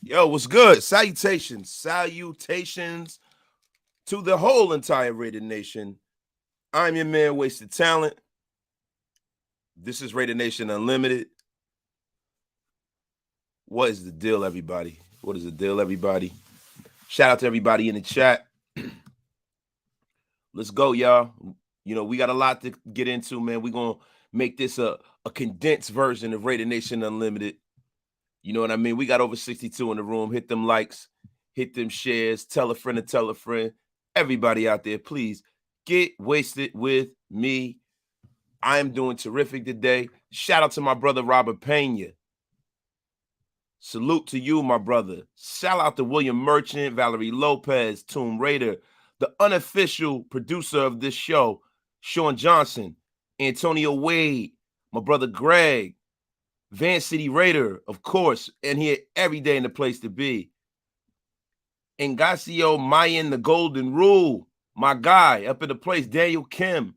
Yo, what's good? Salutations to the whole entire Raider Nation. I'm your man, Wasted Talent. This is Raider Nation Unlimited. What is the deal, everybody? What is the deal, everybody? Shout out to everybody in the chat. Let's go, y'all. You know, we got a lot to get into, man. We're going to make this a condensed version of Raider Nation Unlimited. You know what I mean? We got over 62 in the room. Hit them likes, hit them shares, tell a friend to tell a friend. Everybody out there, please get wasted with me. I am doing terrific today. Shout out to my brother, Robert Pena. Salute to you, my brother. Shout out to William Merchant, Valerie Lopez, Tomb Raider, the unofficial producer of this show, Sean Johnson, Antonio Wade, my brother Greg, Van City Raider, of course, and here every day in the place to be. Ingasio Mayan, the Golden Rule, my guy up in the place. Daniel Kim,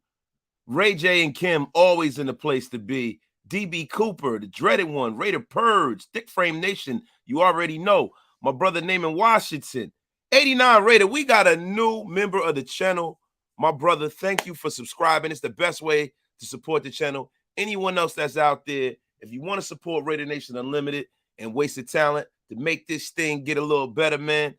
Ray J and Kim, always in the place to be. DB Cooper, the dreaded one, Raider Purge, Thick Frame Nation, you already know. My brother Naaman Washington, 89 Raider. We got a new member of the channel. My brother, thank you for subscribing. It's the best way to support the channel. Anyone else that's out there, if you want to support Raider Nation Unlimited and Wasted Talent to make this thing get a little better, man,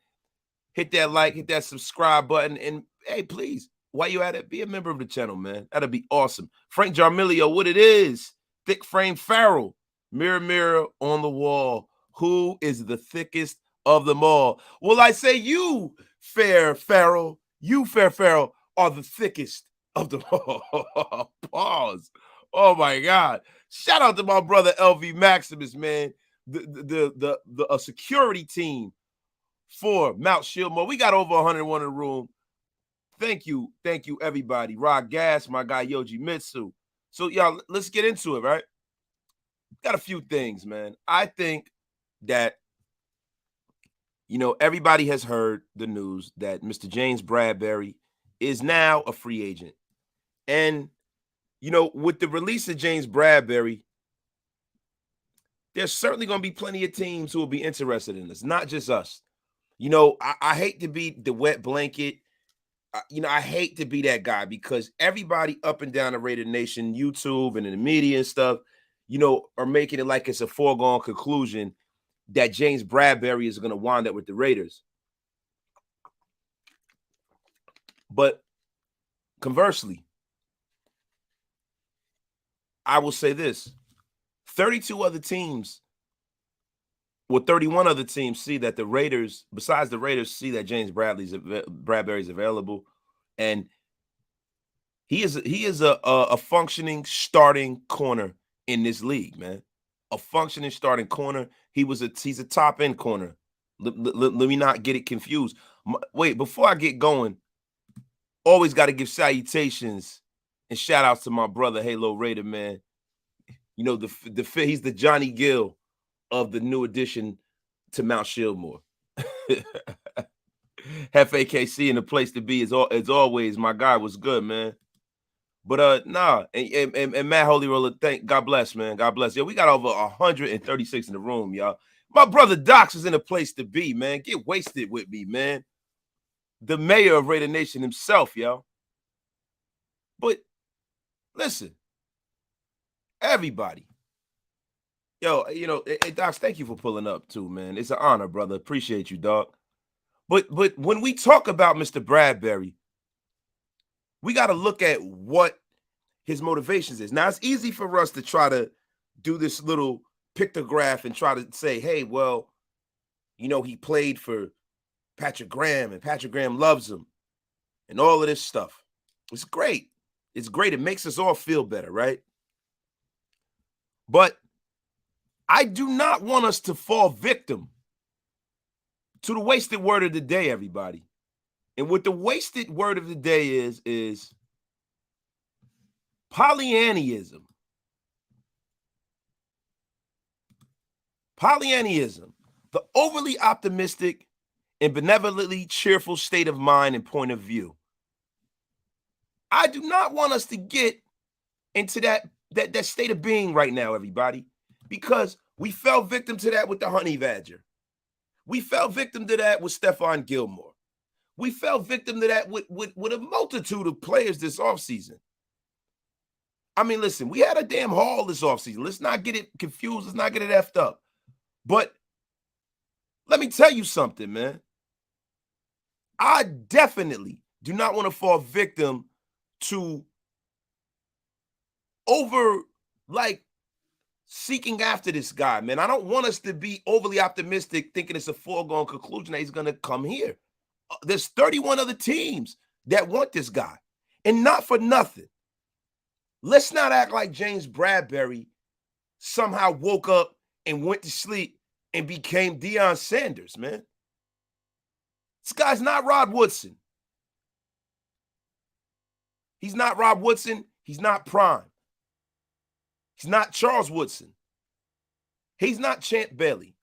hit that like, hit that subscribe button, and hey, please, while you at it, be a member of the channel, man. That'd be awesome. Frank Jarmilio, what it is? Thick Frame Farrell, mirror, mirror on the wall. Who is the thickest of them all? Well, I say you, Fair Farrell, are the thickest of them all. Pause. Oh my God. Shout out to my brother LV Maximus, man. The security team for Mount Shieldmore. We got over 101 in the room. Thank you, everybody. Rod Gas, my guy Yoji Mitsu. So, y'all, let's get into it, right? Got a few things, man. I think that, you know, everybody has heard the news that Mr. James Bradberry is now a free agent. And you know, with the release of James Bradberry, there's certainly going to be plenty of teams who will be interested in this, not just us. You know, I hate to be the wet blanket. You know, I hate to be that guy because everybody up and down the Raider Nation, YouTube and in the media and stuff, you know, are making it like it's a foregone conclusion that James Bradberry is going to wind up with the Raiders. But conversely, I will say this, 32 other teams, well, 31 other teams see that the Raiders, besides the Raiders, see that James Bradberry is available. And he is a functioning starting corner in this league, man. A functioning starting corner. He's a top end corner. Let me not get it confused. Wait, before I get going, always got to give salutations and shout outs to my brother Halo Raider, man. You know, he's the Johnny Gill of the new addition to Mount Shieldmore. FAKC in the place to be as always. My guy was good, man. But nah, and Matt Holy Roller, God bless, man. God bless. Yeah, we got over 136 in the room, y'all. My brother Docs is in a place to be, man. Get wasted with me, man. The mayor of Raider Nation himself, y'all. But listen, everybody. Yo, you know, hey, Docs, thank you for pulling up too, man. It's an honor, brother. Appreciate you, dog. But when we talk about Mr. Bradberry, we got to look at what his motivations is. Now, it's easy for us to try to do this little pictograph and try to say, hey, well, you know, he played for Patrick Graham and Patrick Graham loves him and all of this stuff. It's great. It's great. It makes us all feel better, right? But I do not want us to fall victim to the wasted word of the day, everybody. And what the wasted word of the day is Pollyannism. Pollyannism, the overly optimistic and benevolently cheerful state of mind and point of view. I do not want us to get into that state of being right now, everybody, because we fell victim to that with the Honey Badger. We fell victim to that with Stephon Gilmore. We fell victim to that with a multitude of players this offseason. I mean, listen, we had a damn haul this offseason. Let's not get it confused. Let's not get it effed up. But let me tell you something, man. I definitely do not want to fall victim to seeking after this guy, man. I don't want us to be overly optimistic thinking it's a foregone conclusion that he's going to come here. There's 31 other teams that want this guy, and not for nothing. Let's not act like James Bradberry somehow woke up and went to sleep and became Deion Sanders, man. This guy's not Rod Woodson. He's not Rob Woodson. He's not Prime. He's not Charles Woodson. He's not Champ Bailey.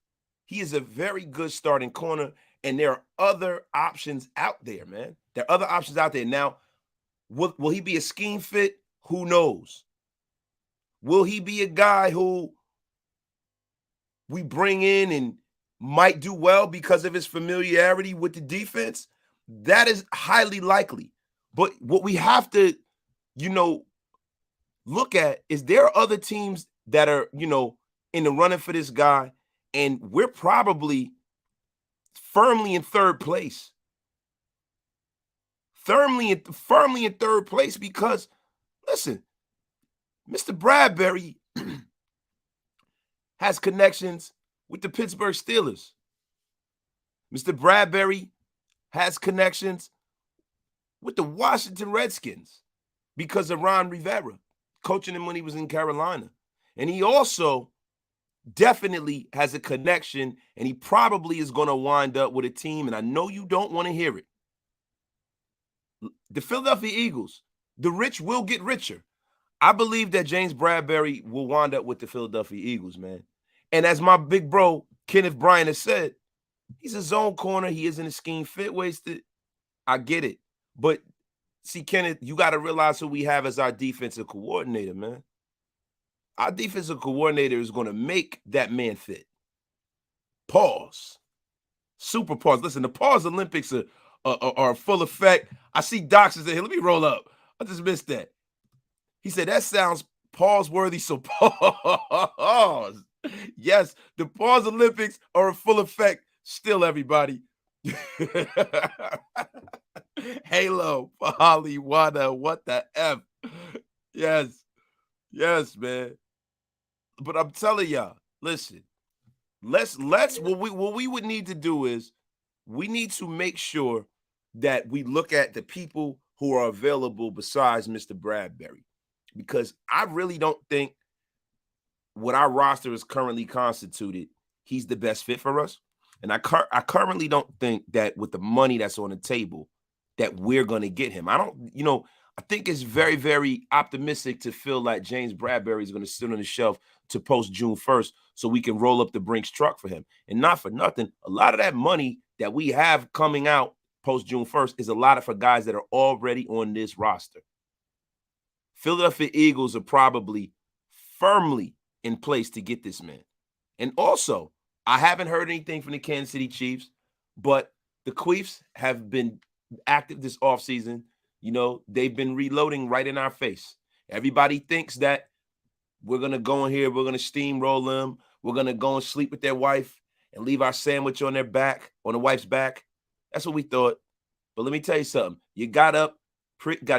He is a very good starting corner, and there are other options out there, man. There are other options out there. Now, will he be a scheme fit? Who knows? Will he be a guy who we bring in and might do well because of his familiarity with the defense? That is highly likely. But what we have to, look at is there are other teams that are, in the running for this guy, and we're probably firmly in third place. Firmly in third place because, listen, Mr. Bradberry has connections with the Pittsburgh Steelers. Mr. Bradberry has connections with the Washington Redskins because of Ron Rivera coaching him when he was in Carolina. And he also definitely has a connection, and he probably is going to wind up with a team, and I know you don't want to hear it. The Philadelphia Eagles, the rich will get richer. I believe that James Bradberry will wind up with the Philadelphia Eagles, man. And as my big bro, Kenneth Bryant, has said, he's a zone corner. He isn't a scheme fit wasted. I get it. But see, Kenneth, you got to realize who we have as our defensive coordinator, man. Our defensive coordinator is going to make that man fit. Pause. Super pause. Listen, the pause Olympics are full effect. I see Doc says, hey, let me roll up. I just missed that. He said, that sounds pause worthy, so pause. Yes, the pause Olympics are in full effect still, everybody. Halo, Hollywood, what the F? Yes, man. But I'm telling y'all, listen, let's what we would need to do is we need to make sure that we look at the people who are available besides Mr. Bradberry, because I really don't think what our roster is currently constituted, he's the best fit for us. And I currently don't think that with the money that's on the table that we're going to get him. I think it's very, very optimistic to feel like James Bradberry is going to sit on the shelf to post June 1st so we can roll up the Brinks truck for him. And not for nothing, a lot of that money that we have coming out post June 1st is a lot for guys that are already on this roster. Philadelphia Eagles are probably firmly in place to get this man. And also, I haven't heard anything from the Kansas City Chiefs, but the Queefs have been active this offseason. They've been reloading right in our face. Everybody thinks that we're going to go in here, we're going to steamroll them, we're going to go and sleep with their wife and leave our sandwich on their back, on the wife's back. That's what we thought. But let me tell you something. You got to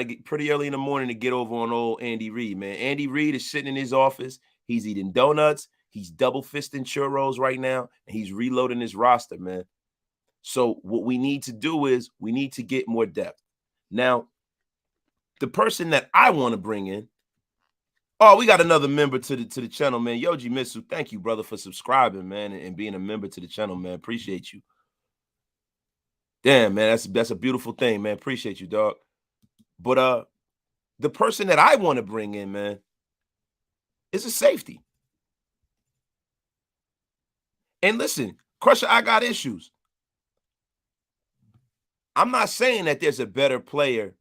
get pretty early in the morning to get over on old Andy Reid, man. Andy Reid is sitting in his office. He's eating donuts. He's double-fisting churros right now, and he's reloading his roster, man. So what we need to do is we need to get more depth. Now, The person that I want to bring in. Oh, we got another member to the channel, man. Yoji Mitsu, thank you, brother, for subscribing, man, and being a member to the channel, man. Appreciate you. Damn, man, that's a beautiful thing, man. Appreciate you, dog. But the person that I want to bring in, man, is a safety. And listen, Crusher, I got issues. I'm not saying that there's a better player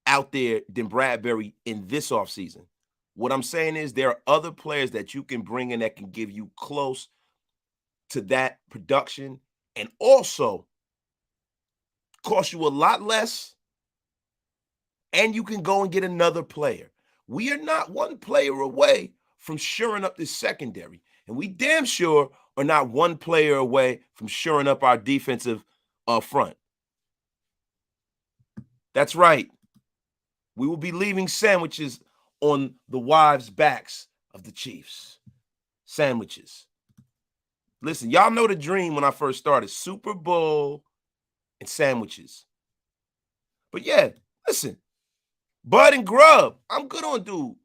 out there than Bradberry in this offseason. What I'm saying is there are other players that you can bring in that can give you close to that production and also cost you a lot less, and you can go and get another player. We are not one player away from shoring up this secondary, and we damn sure are not one player away from shoring up our defensive front. That's right. We will be leaving sandwiches on the wives' backs of the Chiefs. Sandwiches. Listen, y'all know the dream when I first started. Super Bowl and sandwiches. But yeah, listen. Bud and Grub, I'm good on dude.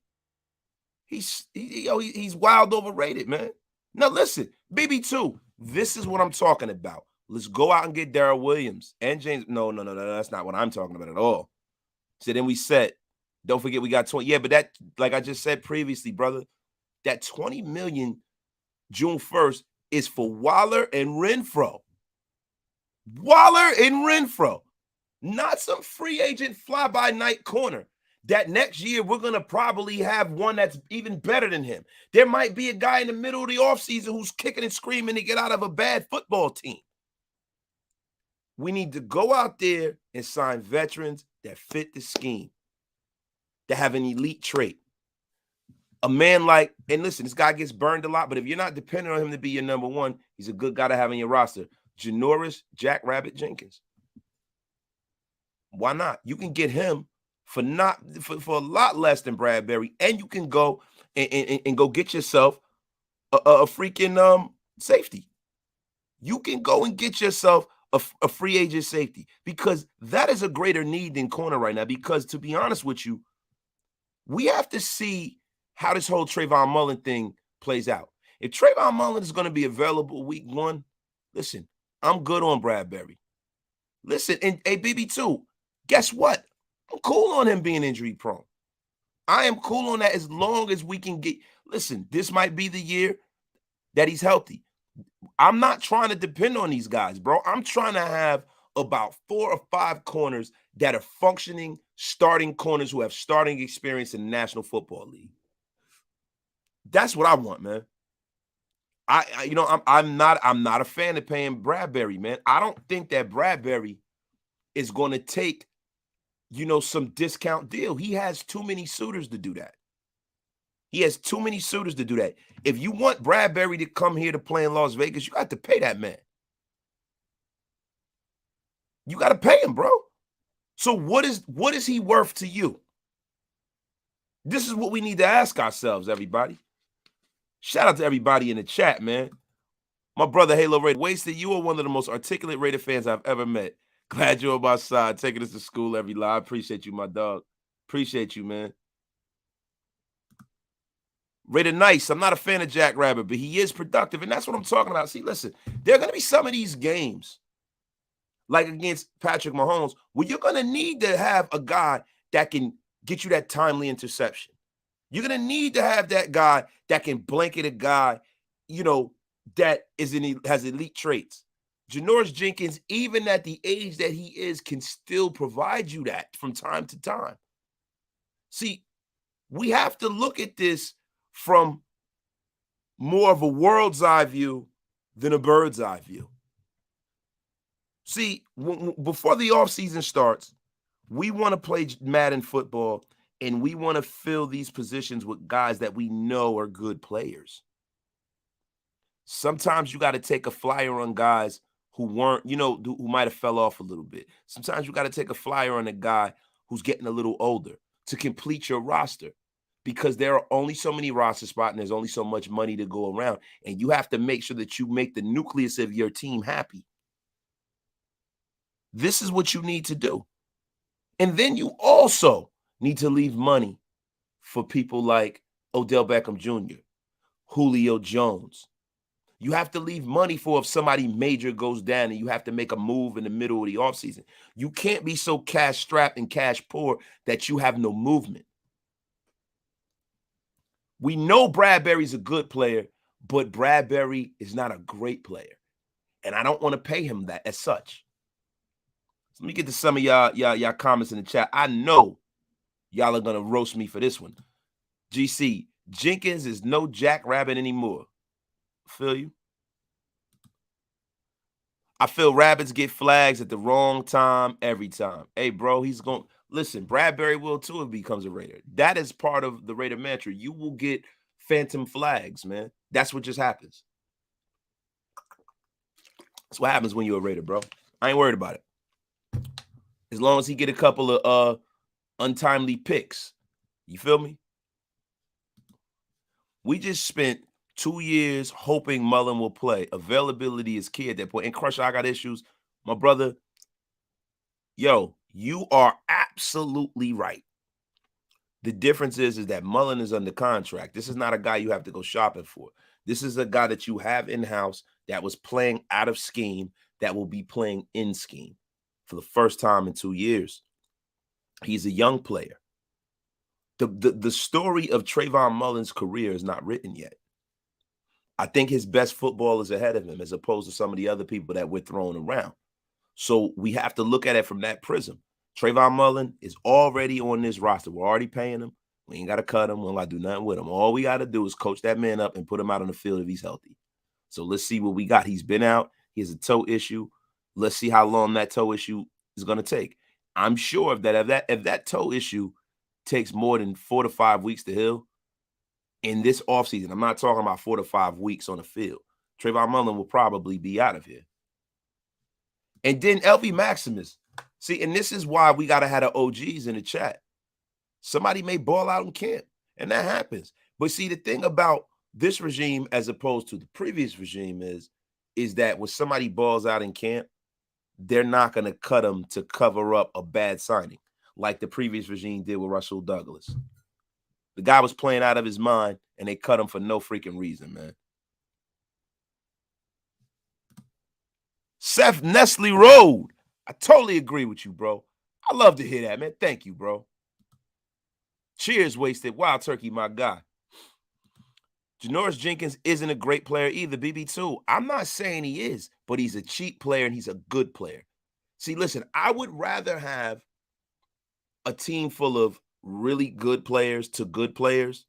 He's wild overrated, man. Now listen, BB2, this is what I'm talking about. Let's go out and get Darrell Williams and James. No, that's not what I'm talking about at all. So then we set. Don't forget we got 20. Yeah, but that, like I just said previously, brother, that $20 million June 1st is for Waller and Renfro. Waller and Renfro. Not some free agent fly-by-night corner. That next year we're going to probably have one that's even better than him. There might be a guy in the middle of the offseason who's kicking and screaming to get out of a bad football team. We need to go out there and sign veterans that fit the scheme, that have an elite trait. A man like, and listen, this guy gets burned a lot, but if you're not depending on him to be your number one, he's a good guy to have in your roster. Janoris Jenkins. Why not? You can get him for a lot less than Bradberry, and you can go and go get yourself a freaking safety. You can go and get yourself a free agent safety, because that is a greater need than corner right now. Because to be honest with you, we have to see how this whole Trayvon Mullen thing plays out. If Trayvon Mullen is going to be available week 1, listen, I'm good on Bradberry. Listen, and hey, BB2, guess what? I'm cool on him being injury prone. I am cool on that as long as we can get, listen, this might be the year that he's healthy. I'm not trying to depend on these guys, bro. I'm trying to have about 4 or 5 corners that are functioning starting corners who have starting experience in the National Football League. That's what I want, man. I'm not a fan of paying Bradberry, man. I don't think that Bradberry is going to take, some discount deal. He has too many suitors to do that. If you want Bradberry to come here to play in Las Vegas, you got to pay that man. You got to pay him, bro. So what is he worth to you? This is what we need to ask ourselves, everybody. Shout out to everybody in the chat, man. My brother Halo Raider, Wasted, you are one of the most articulate Raider fans I've ever met. Glad you're on my side, taking us to school every live. I appreciate you, my dog. Appreciate you, man. Raider Nice, I'm not a fan of Jack Rabbit, but he is productive, and that's what I'm talking about. See, listen, there are going to be some of these games, like against Patrick Mahomes, where you're going to need to have a guy that can get you that timely interception. You're going to need to have that guy that can blanket a guy, that has elite traits. Janoris Jenkins, even at the age that he is, can still provide you that from time to time. See, we have to look at this from more of a world's eye view than a bird's eye view. See, before the offseason starts, we want to play Madden football, and we want to fill these positions with guys that we know are good players. Sometimes you got to take a flyer on guys who weren't, who might have fell off a little bit. Sometimes you got to take a flyer on a guy who's getting a little older to complete your roster, because there are only so many roster spots and there's only so much money to go around. And you have to make sure that you make the nucleus of your team happy. This is what you need to do. And then you also need to leave money for people like Odell Beckham Jr., Julio Jones. You have to leave money for if somebody major goes down and you have to make a move in the middle of the offseason. You can't be so cash strapped and cash poor that you have no movement. We know Bradberry's a good player, but Bradberry is not a great player. And I don't want to pay him that as such. So let me get to some of y'all comments in the chat. I know y'all are gonna roast me for this one. GC, Jenkins is no jackrabbit anymore. Feel you? I feel rabbits get flags at the wrong time every time. Hey, bro, he's going listen. Bradberry will too if he becomes a Raider. That is part of the Raider mantra. You will get phantom flags, man. That's what just happens. That's what happens when you're a Raider, bro. I ain't worried about it. As long as he get a couple of untimely picks. You feel me? We just spent 2 years hoping Mullen will play. Availability is key at that point. And Crusher, I got issues. My brother, yo, you are absolutely right. The difference is that Mullen is under contract. This is not a guy you have to go shopping for. This is a guy that you have in-house that was playing out of scheme, that will be playing in scheme for the first time in 2 years. He's a young player. The story of Trayvon Mullen's career is not written yet. I think his best football is ahead of him as opposed to some of the other people that we're throwing around. So we have to look at it from that prism. Trayvon Mullen is already on this roster. We're already paying him. We ain't got to cut him. We don't got to do nothing with him. All we got to do is coach that man up and put him out on the field if he's healthy. So let's see what we got. He's been out. He has a toe issue. Let's see how long that toe issue is going to take. I'm sure if that toe issue takes more than 4 to 5 weeks to heal in this offseason, I'm not talking about 4 to 5 weeks on the field, Trayvon Mullen will probably be out of here. And then LV Maximus. See, and this is why we got to have the OGs in the chat. Somebody may ball out in camp, and that happens. But see, the thing about this regime as opposed to the previous regime is that when somebody balls out in camp, they're not going to cut them to cover up a bad signing like the previous regime did with Russell Douglas. The guy was playing out of his mind, and they cut him for no freaking reason, man. Seth Nestle Road. I totally agree with you, bro. I love to hear that, man. Thank you, bro. Cheers, Wasted. Wild Turkey, my guy. Janoris Jenkins isn't a great player either, BB2. I'm not saying he is, but he's a cheap player and he's a good player. See, listen, I would rather have a team full of really good players to good players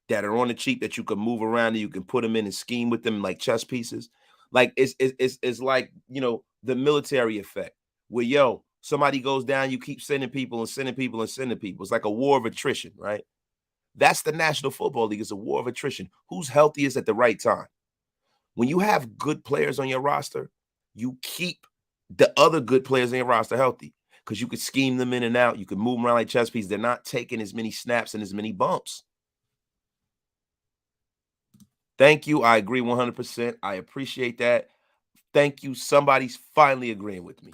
that are on the cheap that you can move around and you can put them in and scheme with them like chess pieces. Like it's like, you know, the military effect where, yo, somebody goes down, you keep sending people and sending people and sending people. It's like a war of attrition, right? That's the National Football League. It's a war of attrition. Who's healthiest at the right time? When you have good players on your roster, you keep the other good players on your roster healthy because you could scheme them in and out. You can move them around like chess pieces. They're not taking as many snaps and as many bumps. Thank you. I agree 100%. I appreciate that. Thank you. Somebody's finally agreeing with me.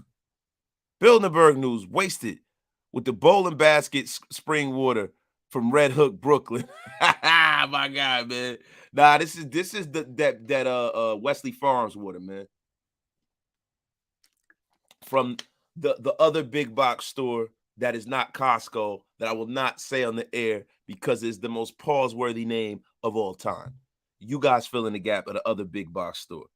Bilderberg News, Wasted with the bowling basket spring water from Red Hook, Brooklyn. My God, man. Nah, this is that Wesley Farms water, man. From the other big box store that is not Costco, that I will not say on the air because it's the most pause-worthy name of all time. You guys fill in the gap at the other big box store.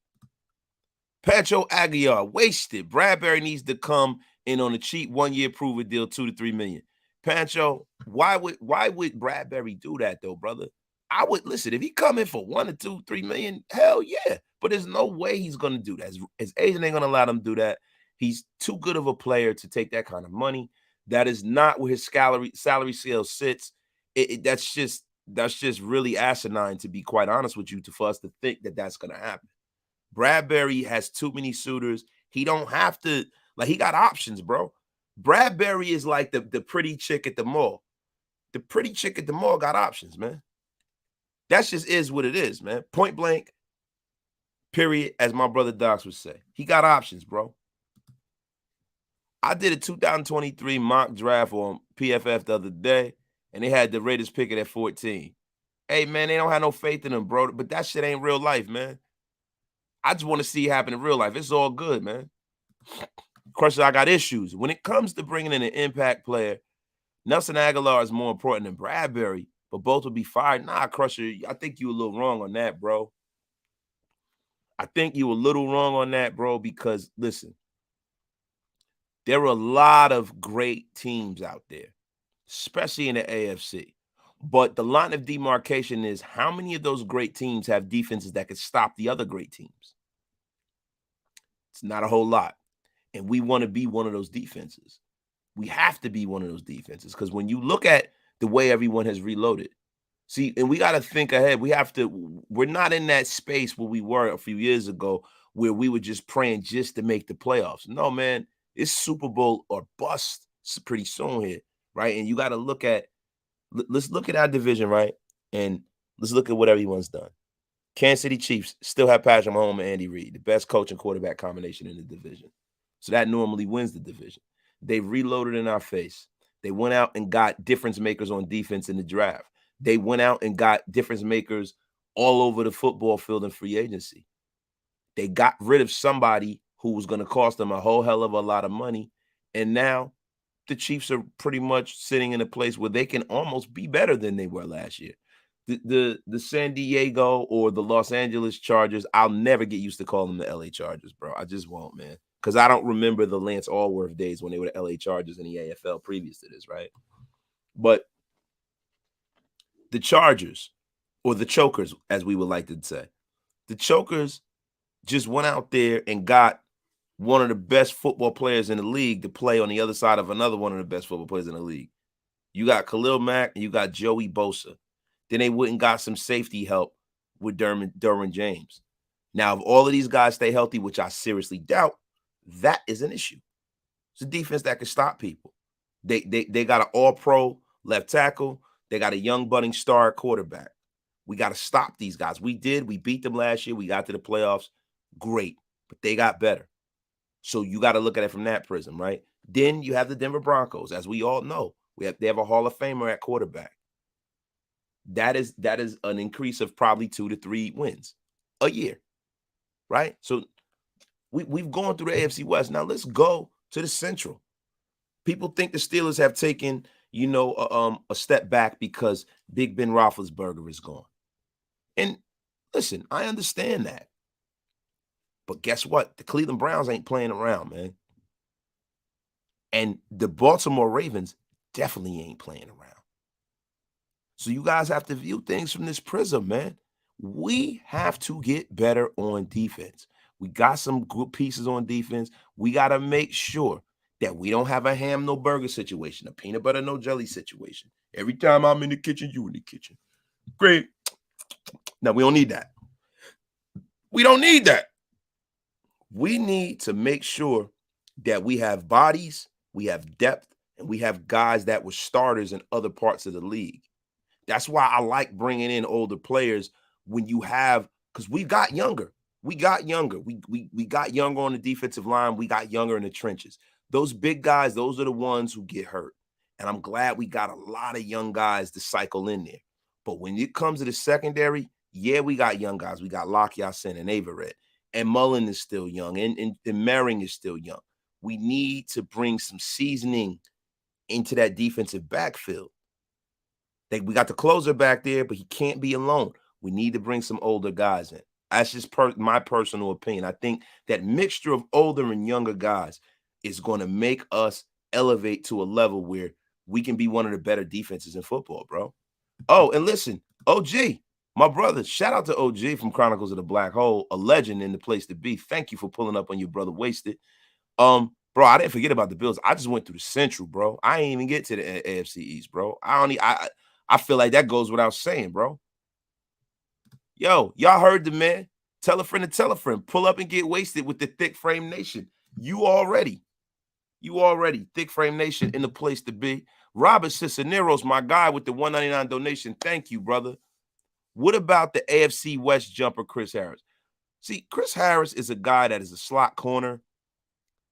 Pancho Aguiar, Wasted. Bradberry needs to come in on a cheap 1-year prove-it deal, $2 to $3 million. Pancho, why would Bradberry do that though, brother? I would listen if he come in for $1 to $2, $3 million. Hell yeah, but there's no way he's gonna do that. His agent ain't gonna allow him to do that. He's too good of a player to take that kind of money. That is not where his salary scale sits. That's just really asinine, to be quite honest with you, for us to think that that's gonna happen. Bradberry has too many suitors. He don't have to, like, he got options, bro. Bradberry is like the pretty chick at the mall. The pretty chick at the mall got options, man. That just is what it is, man. Point blank, period, as my brother Docs would say. He got options, bro. I did a 2023 mock draft on PFF the other day, and they had the Raiders picking at 14. Hey, man, they don't have no faith in them, bro. But that shit ain't real life, man. I just want to see it happen in real life. It's all good, man. Crusher, I got issues. When it comes to bringing in an impact player, Nelson Aguilar is more important than Bradberry, but both will be fired. Nah, Crusher, I think you a little wrong on that, bro. I think you a little wrong on that, bro, because, listen, there are a lot of great teams out there, especially in the AFC. But the line of demarcation is how many of those great teams have defenses that could stop the other great teams? It's not a whole lot. And we want to be one of those defenses. We have to be one of those defenses because when you look at the way everyone has reloaded, see, and we got to think ahead. We're not in that space where we were a few years ago where we were just praying just to make the playoffs. No, man, it's Super Bowl or bust pretty soon here, right? And you got to look at, let's look at our division, right? And let's look at what everyone's done. Kansas City Chiefs still have Patrick Mahomes and Andy Reid, the best coach and quarterback combination in the division. So that normally wins the division. They reloaded in our face. They went out and got difference makers on defense in the draft. They went out and got difference makers all over the football field in free agency. They got rid of somebody who was going to cost them a whole hell of a lot of money. And now the Chiefs are pretty much sitting in a place where they can almost be better than they were last year. The San Diego or the Los Angeles Chargers, I'll never get used to calling them the LA Chargers, bro. I just won't, man. Because I don't remember the Lance Allworth days when they were the LA Chargers in the AFL previous to this, right? But the Chargers, or the Chokers, as we would like to say, the Chokers just went out there and got one of the best football players in the league to play on the other side of another one of the best football players in the league. You got Khalil Mack and you got Joey Bosa. Then they went and got some safety help with Derwin James. Now, if all of these guys stay healthy, which I seriously doubt, that is an issue. It's a defense that can stop people. They got an all-pro left tackle. They got a young budding star quarterback. We got to stop these guys. We beat them last year. We got to the playoffs. Great. But they got better. So you got to look at it from that prism, right? Then you have the Denver Broncos. As we all know, they have a Hall of Famer at quarterback. That is an increase of probably 2 to 3 wins a year, right? So we've gone through the AFC West. Now let's go to the Central. People think the Steelers have taken, a step back because Big Ben Roethlisberger is gone. And listen, I understand that. But guess what? The Cleveland Browns ain't playing around, man. And the Baltimore Ravens definitely ain't playing around. So you guys have to view things from this prism, man. We have to get better on defense. We got some good pieces on defense. We got to make sure that we don't have a ham, no burger situation, a peanut butter, no jelly situation. Every time I'm in the kitchen, you in the kitchen. Great. Now, we don't need that. We don't need that. We need to make sure that we have bodies, we have depth, and we have guys that were starters in other parts of the league. That's why I like bringing in older players when you have, because we got younger. We got younger. We got younger on the defensive line. We got younger in the trenches. Those big guys, those are the ones who get hurt. And I'm glad we got a lot of young guys to cycle in there. But when it comes to the secondary, yeah, we got young guys. We got Locke Yasin and Averett. And Mullen is still young. And Merring is still young. We need to bring some seasoning into that defensive backfield. We got the closer back there, but he can't be alone. We need to bring some older guys in. That's just my personal opinion. I think that mixture of older and younger guys is going to make us elevate to a level where we can be one of the better defenses in football, bro. Oh, and listen, OG, my brother, shout out to OG from Chronicles of the Black Hole, a legend in the place to be. Thank you for pulling up on your brother Wasted. Bro, I didn't forget about the Bills. I just went through the Central, bro. I ain't even get to the AFC East, bro. I feel like that goes without saying, bro. Yo, y'all heard the man. Tell a friend to tell a friend. Pull up and get wasted with the Thick Frame Nation. You already. Thick Frame Nation in the place to be. Robert Cisneros, my guy with the $1.99 donation. Thank you, brother. What about the AFC West jumper, Chris Harris? See, Chris Harris is a guy that is a slot corner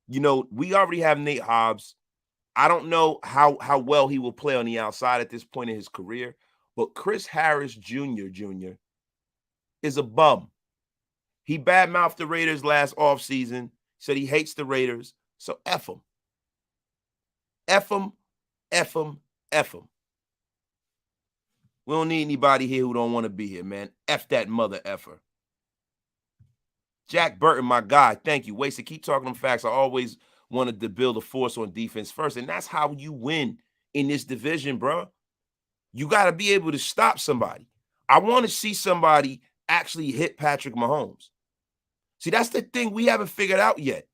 You know, we already have Nate Hobbs. I don't know how well he will play on the outside at this point in his career, but Chris Harris Jr. is a bum. He badmouthed the Raiders last offseason, said he hates the Raiders. So F him. F him, F him, F him. We don't need anybody here who don't want to be here, man. F that mother effer. Jack Burton, my guy. Thank you. Wasted, keep talking them facts. I always wanted to build a force on defense first, and that's how you win in this division, bro. You got to be able to stop somebody. I want to see somebody actually hit Patrick Mahomes. See, that's the thing we haven't figured out yet.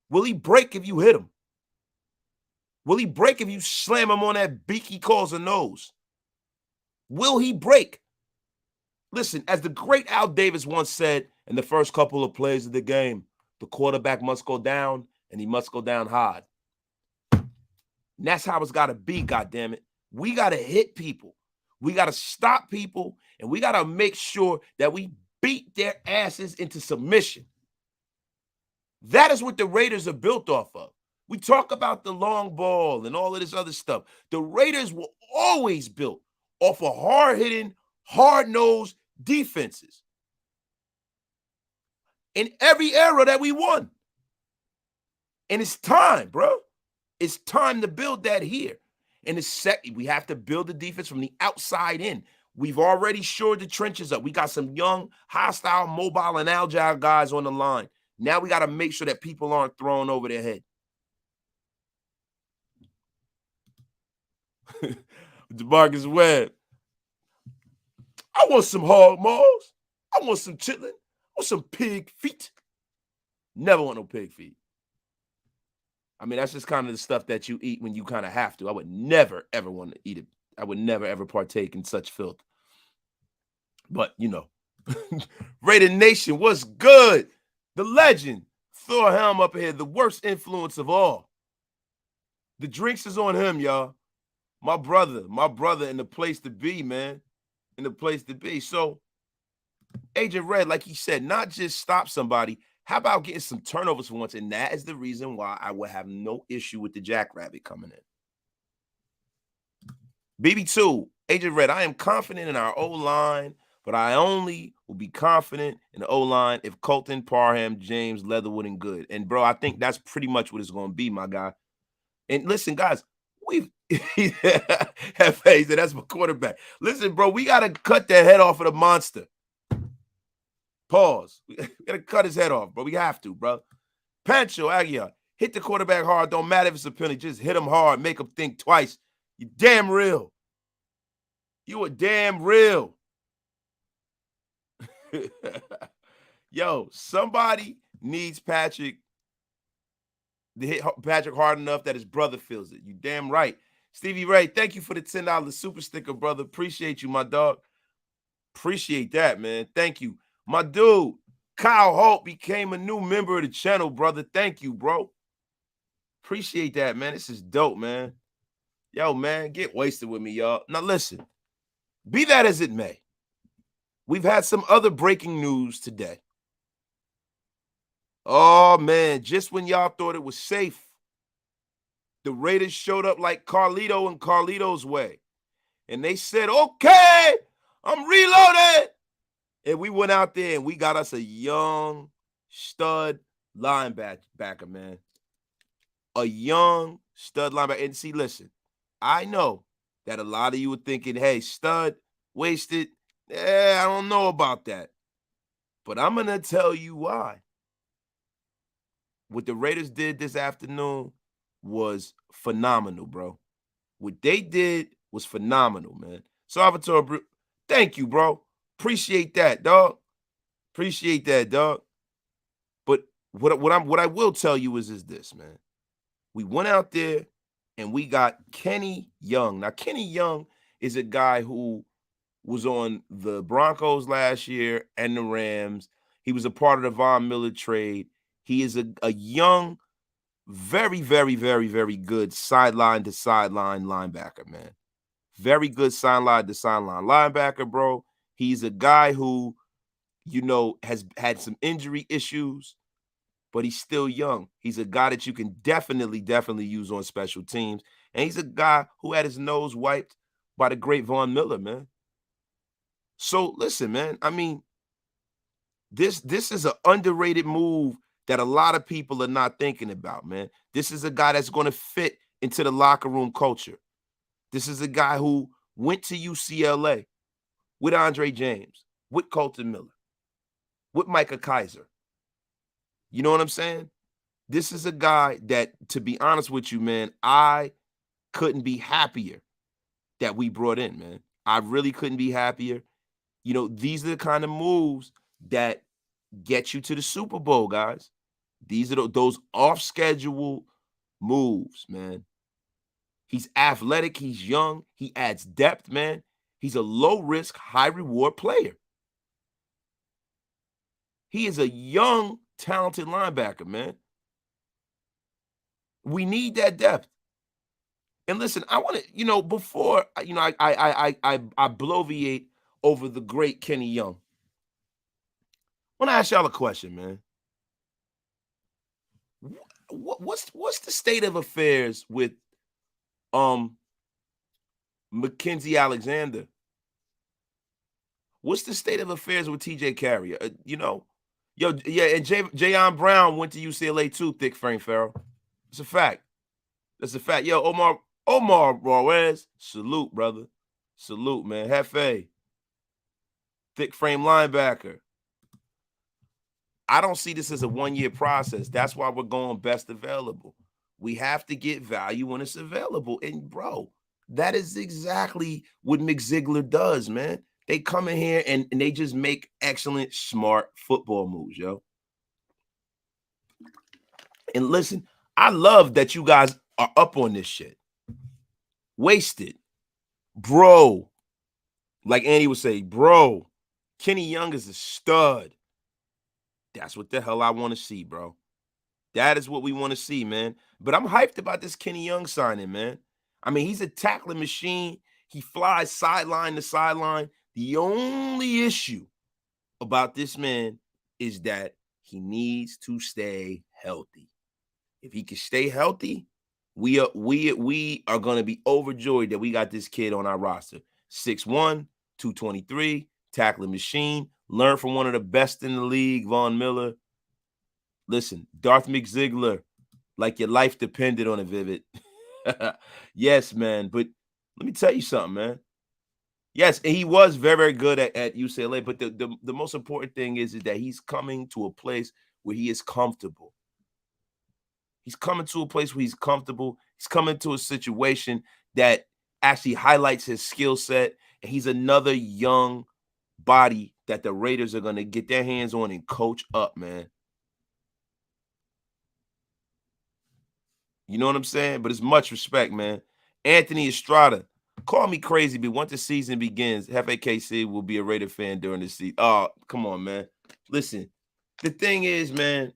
Will he break if you hit him? Will he break if you slam him on that beak he calls a nose? Will he break? Listen, as the great Al Davis once said in the first couple of plays of the game, the quarterback must go down, and he must go down hard. And that's how it's got to be, goddammit. We got to hit people. We got to stop people, and we got to make sure that we beat their asses into submission. That is what the Raiders are built off of. We talk about the long ball and all of this other stuff. The Raiders were always built off of hard-hitting, hard-nosed defenses in every era that we won. And it's time, bro. It's time to build that here. And we have to build the defense from the outside in. We've already shored the trenches up. We got some young, hostile, mobile, and agile guys on the line. Now we got to make sure that people aren't thrown over their head. DeMarcus Webb. I want some hog maws. I want some chitlin. I want some pig feet. Never want no pig feet. I mean, that's just kind of the stuff that you eat when you kind of have to. I would never, ever want to eat it. I would never, ever partake in such filth. But, you know, Raider Nation, what's good? The legend, Thor Helm up here, the worst influence of all. The drinks is on him, y'all. My brother in the place to be, man. In the place to be. So, Agent Red, like he said, not just stop somebody. How about getting some turnovers for once? And that is the reason why I will have no issue with the Jackrabbit coming in. BB2, Agent Red, I am confident in our O-line, but I only will be confident in the O-line if Colton, Parham, James, Leatherwood, and Good. And, bro, I think that's pretty much what it's going to be, my guy. And listen, guys, we've Hefe said that's my quarterback. Listen, bro, we got to cut the head off of the monster. Pause. We got to cut his head off, bro. We have to, bro. Pancho Aguiar, hit the quarterback hard. Don't matter if it's a penalty. Just hit him hard. Make him think twice. You damn real. You are damn real. Yo, somebody needs Patrick to hit Patrick hard enough that his brother feels it. You damn right. Stevie Ray, thank you for the $10 super sticker, brother. Appreciate you, my dog. Appreciate that, man. Thank you. My dude, Kyle Holt became a new member of the channel, brother. Thank you, bro. Appreciate that, man. This is dope, man. Yo, man, get wasted with me, y'all. Now, listen. Be that as it may, we've had some other breaking news today. Oh, man, just when y'all thought it was safe, the Raiders showed up like Carlito and Carlito's way. And they said, okay, I'm reloaded. And we went out there and we got us a young stud linebacker, man. A young stud linebacker. And see, listen, I know that a lot of you were thinking, hey, stud, wasted. I don't know about that. But I'm going to tell you why. What the Raiders did this afternoon was phenomenal, bro. What they did was phenomenal, man. Salvatore, thank you, bro. Appreciate that, dog. Appreciate that, dog. But what I will tell you is this, man. We went out there and we got Kenny Young. Now, Kenny Young is a guy who was on the Broncos last year and the Rams. He was a part of the Von Miller trade. He is a young, very, very, very, very good sideline to sideline linebacker, man. Very good sideline to sideline linebacker, bro. He's a guy who, you know, has had some injury issues. but he's still young. He's a guy that you can definitely use on special teams. And he's a guy who had his nose wiped by the great Von Miller, man. So listen, man, I mean, this is an underrated move that a lot of people are not thinking about, man. This is a guy that's going to fit into the locker room culture. This is a guy who went to UCLA with Andre James, with Colton Miller, with Micah Kaiser. You know what I'm saying? This is a guy that, to be honest with you, man, I couldn't be happier that we brought in, man. I really couldn't be happier. You know, these are the kind of moves that get you to the Super Bowl, guys. These are those off-schedule moves, man. He's athletic. He's young. He adds depth, man. He's a low-risk, high-reward player. He is a young, talented linebacker, man. We need that depth. And listen, I want to, you know, before, you know, I bloviate over the great Kenny Young. I want to ask y'all a question, man. What's the state of affairs with Mackenzie Alexander? What's the state of affairs with TJ Carrier? You know, yo, yeah, and Jayon Brown went to UCLA too, thick frame Farrell. It's a fact. That's a fact. Yo, Omar Ruiz, salute, brother. Salute, man. Hefe. Thick frame linebacker. I don't see this as a one-year process. That's why we're going best available. We have to get value when it's available. And, bro, that is exactly what Mick Ziegler does, man. They come in here and they just make excellent, smart football moves, yo. And listen, I love that you guys are up on this shit. Wasted. Bro. Like Andy would say, bro, Kenny Young is a stud. That's what the hell I want to see, bro. That is what we want to see, man. But I'm hyped about this Kenny Young signing, man. I mean, he's a tackling machine. He flies sideline to sideline. The only issue about this man is that he needs to stay healthy. If he can stay healthy, we are going to be overjoyed that we got this kid on our roster. 6'1", 223, tackling machine. Learn from one of the best in the league, Von Miller. Listen, Darth McZiegler, like your life depended on it, Vivid. Yes, man. But let me tell you something, man. Yes, he was very, very good at UCLA. But the most important thing is that he's coming to a place where he is comfortable. He's coming to a place where he's comfortable. He's coming to a situation that actually highlights his skill set. And he's another young body that the Raiders are going to get their hands on and coach up, man. You know what I'm saying? But it's much respect, man. Anthony Estrada, call me crazy, but once the season begins, FAKC will be a Raider fan during the season. Oh, come on, man. Listen, the thing is, man,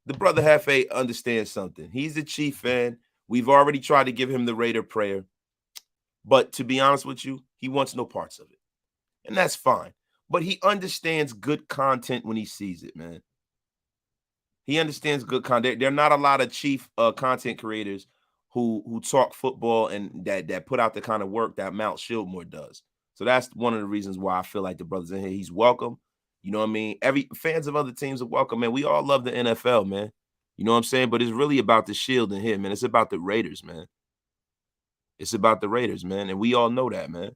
the brother Hefe understands something. He's a Chief fan. We've already tried to give him the Raider prayer. But to be honest with you, he wants no parts of it. And that's fine. But he understands good content when he sees it, man. He understands good content. There are not a lot of Chief content creators who talk football and that put out the kind of work that Mount Shieldmore does. So that's one of the reasons why I feel like the brother's in here. He's welcome. You know what I mean? Every fans of other teams are welcome, man. We all love the NFL, man. You know what I'm saying? But it's really about the Shield and him, man. It's about the Raiders, man. It's about the Raiders, man. And we all know that, man.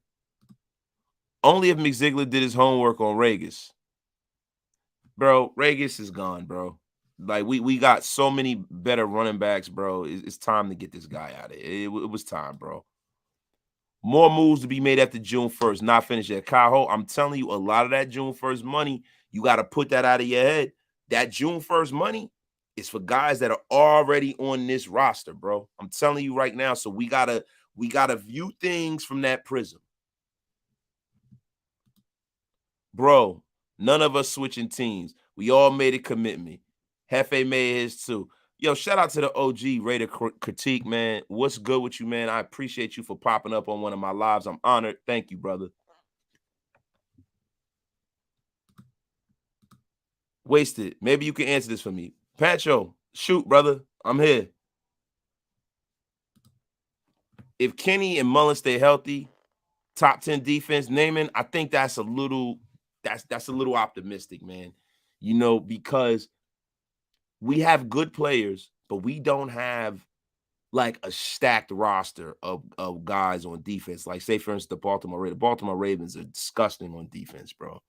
Only if McZiegler did his homework on Regis. Bro, Regis is gone, bro. Like, we got so many better running backs, bro. It's time to get this guy out of it. It was time, bro. More moves to be made after June 1st, not finished yet. Kyle, I'm telling you, a lot of that June 1st money, you got to put that out of your head. That June 1st money is for guys that are already on this roster, bro. I'm telling you right now. So we gotta view things from that prism. Bro, none of us switching teams. We all made a commitment. Hefe made his too. Yo, shout out to the OG Raider Critique, man. What's good with you, man? I appreciate you for popping up on one of my lives. I'm honored. Thank you, brother. Wasted. Maybe you can answer this for me. Pancho, shoot, brother. I'm here. If Kenny and Mullen stay healthy, top 10 defense naming, I think that's a little optimistic, man. You know, because we have good players, but we don't have like a stacked roster of guys on defense. Like, say, for instance, the Baltimore Ravens are disgusting on defense, bro.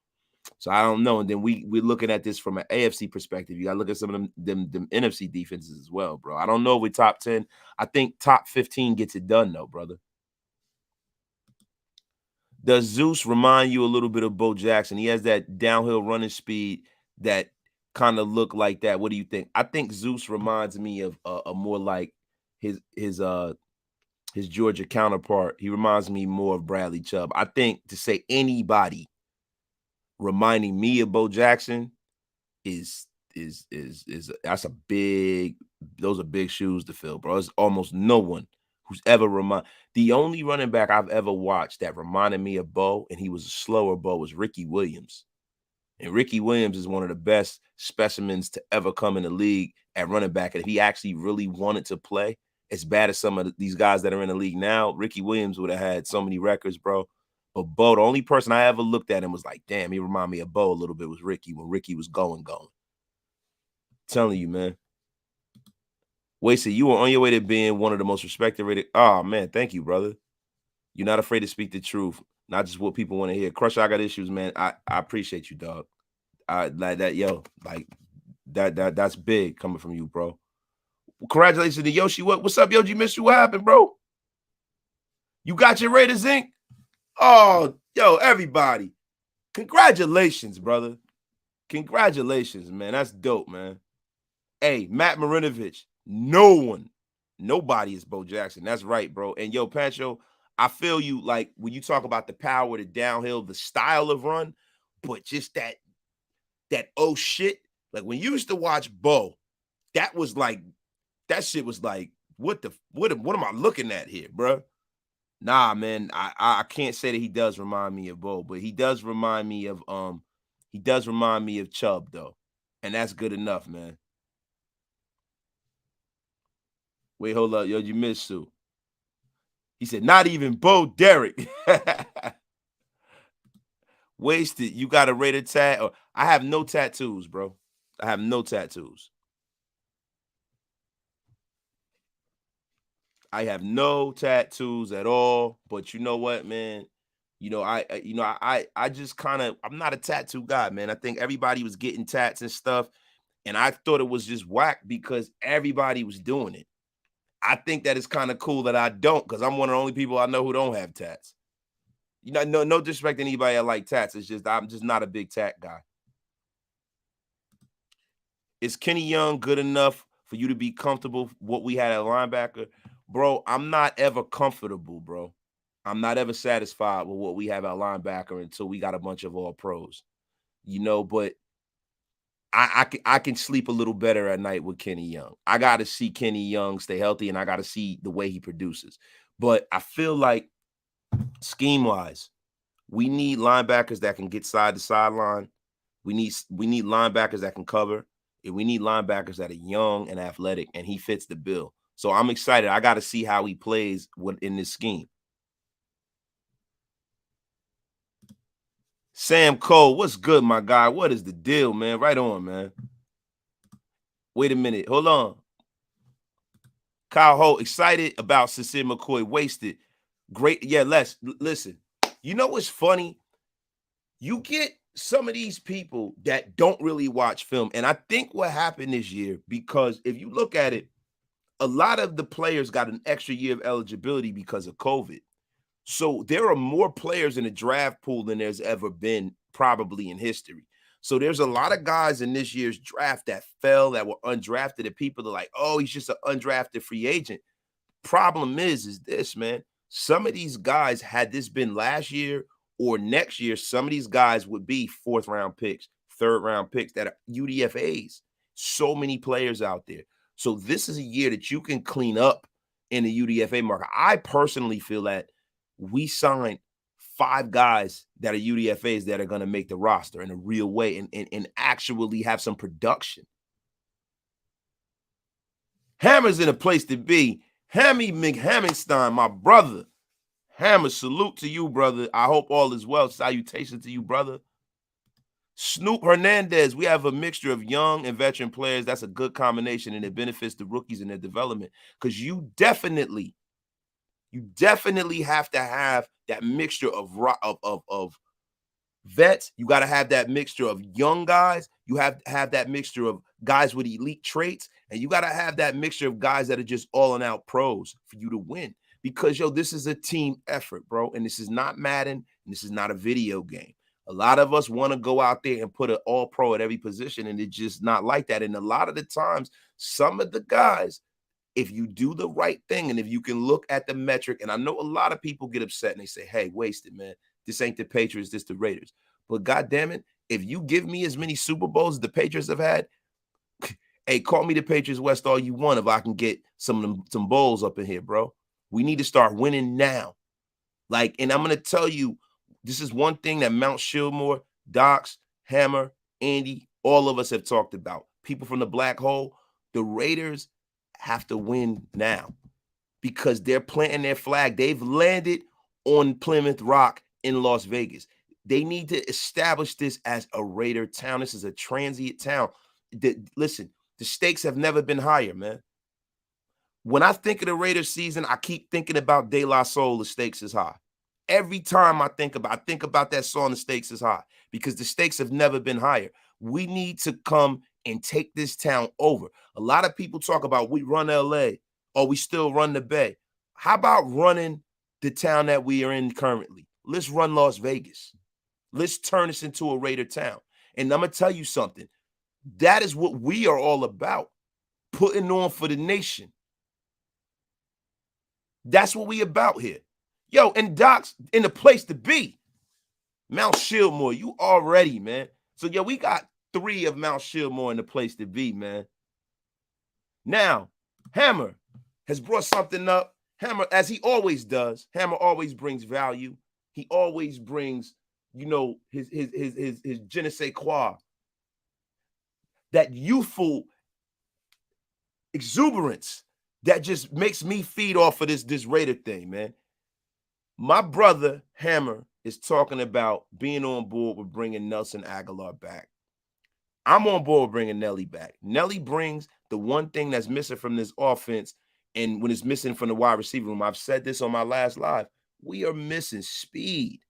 So I don't know. And then we're looking at this from an AFC perspective. You got to look at some of them NFC defenses as well, bro. I don't know if we're top 10. I think top 15 gets it done, though, brother. Does Zeus remind you a little bit of Bo Jackson? He has that downhill running speed that kind of look like that. What do you think? I think Zeus reminds me of a more like his Georgia counterpart. He reminds me more of Bradley Chubb. I think to say anybody reminding me of Bo Jackson is that's a big, those are big shoes to fill, bro. There's almost no one who's ever the only running back I've ever watched that reminded me of Bo, and he was a slower Bo, was Ricky Williams. And Ricky Williams is one of the best specimens to ever come in the league at running back. And if he actually really wanted to play, as bad as some of these guys that are in the league now, Ricky Williams would have had so many records, bro. But Bo, the only person I ever looked at and was like, damn, he reminded me of Bo a little bit, was Ricky, when Ricky was going. Telling you, man. Wasted, you were on your way to being one of the most respected rated. Oh, man, thank you, brother. You're not afraid to speak the truth, not just what people want to hear. Crush, I got issues, man. I appreciate you, dog. I like that, yo. Like that's big coming from you, bro. Congratulations to Yoshi. What's up, Yoshi? Miss you. What happened, bro? You got your Raiders Inc. Oh, yo, everybody. Congratulations, brother. Congratulations, man. That's dope, man. Hey, Matt Marinovich, nobody is Bo Jackson. That's right, bro. And yo, Pancho, I feel you, like when you talk about the power, the downhill, the style of run, but just that oh shit. Like when you used to watch Bo, that was like, that shit was like, what am I looking at here, bro? Nah, man, I can't say that he does remind me of Bo, but he does remind me of Chubb, though. And that's good enough, man. Wait, hold up, yo, you missed Sue. He said, not even Bo Derek. Wasted. You got a Raider tat? Or I have no tattoos, bro. I have no tattoos. I have no tattoos at all. But you know what, man? You know, I just kind of, I'm not a tattoo guy, man. I think everybody was getting tats and stuff, and I thought it was just whack because everybody was doing it. I think that it's kind of cool that I don't, because I'm one of the only people I know who don't have tats. You know, no disrespect to anybody that like tats. It's just I'm just not a big tat guy. Is Kenny Young good enough for you to be comfortable what we had at linebacker? Bro, I'm not ever comfortable, bro. I'm not ever satisfied with what we have at linebacker until we got a bunch of all pros. You know, but I can sleep a little better at night with Kenny Young. I got to see Kenny Young stay healthy, and I got to see the way he produces. But I feel like scheme-wise, we need linebackers that can get side to sideline. We need linebackers that can cover, and we need linebackers that are young and athletic, and he fits the bill. So I'm excited. I got to see how he plays in this scheme. Sam Cole, what's good, my guy? What is the deal, man? Right on, man. Wait a minute. Hold on. Kyle Holt, excited about Sincere McCoy. Wasted. Great. Yeah, listen. You know what's funny? You get some of these people that don't really watch film. And I think what happened this year, because if you look at it, a lot of the players got an extra year of eligibility because of COVID. So there are more players in the draft pool than there's ever been probably in history. So there's a lot of guys in this year's draft that fell, that were undrafted, and people are like, oh, he's just an undrafted free agent. Problem is this, man. Some of these guys, had this been last year or next year, some of these guys would be fourth-round picks, third-round picks that are UDFAs. So many players out there. So this is a year that you can clean up in the UDFA market. I personally feel that we signed 5 guys that are UDFAs that are going to make the roster in a real way and actually have some production. Hammer's in a place to be. Hammy McHammerstein, my brother. Hammer, salute to you, brother. I hope all is well. Salutations to you, brother. Snoop Hernandez, we have a mixture of young and veteran players. That's a good combination, and it benefits the rookies in their development, because you definitely have to have that mixture of vets. You got to have that mixture of young guys. You have to have that mixture of guys with elite traits, and you got to have that mixture of guys that are just all and out pros for you to win. Because, yo, this is a team effort, bro, and this is not Madden, and this is not a video game. A lot of us want to go out there and put an all-pro at every position, and it's just not like that. And a lot of the times, some of the guys, if you do the right thing and if you can look at the metric, and I know a lot of people get upset and they say, hey, wasted, man. This ain't the Patriots, this the Raiders. But God damn it, if you give me as many Super Bowls as the Patriots have had, hey, call me the Patriots West all you want if I can get some bowls up in here, bro. We need to start winning now. Like, and I'm going to tell you, this is one thing that Mount Shillmore, Docs, Hammer, Andy, all of us have talked about. People from the black hole, the Raiders have to win now because they're planting their flag. They've landed on Plymouth Rock in Las Vegas. They need to establish this as a Raider town. This is a transient town. Listen, the stakes have never been higher, man. When I think of the Raiders season, I keep thinking about De La Soul, The Stakes is High. Every time I think about that song, The Stakes is High, because the stakes have never been higher. We need to come and take this town over. A lot of people talk about we run LA or we still run the Bay. How about running the town that we are in currently? Let's run Las Vegas. Let's turn this into a Raider town. And I'm going to tell you something. That is what we are all about, putting on for the nation. That's what we about here. Yo, and Doc's in the place to be. Mount Shillmore, you already, man. So, yo, we got 3 of Mount Shillmore in the place to be, man. Now, Hammer has brought something up. Hammer, as he always does, Hammer always brings value. He always brings, you know, his je ne sais quoi. That youthful exuberance that just makes me feed off of this Raider thing, man. My brother Hammer is talking about being on board with bringing Nelson Aguilar back. I'm on board with bringing Nelly back. Nelly brings the one thing that's missing from this offense, and when it's missing from the wide receiver room, I've said this on my last live, we are missing speed.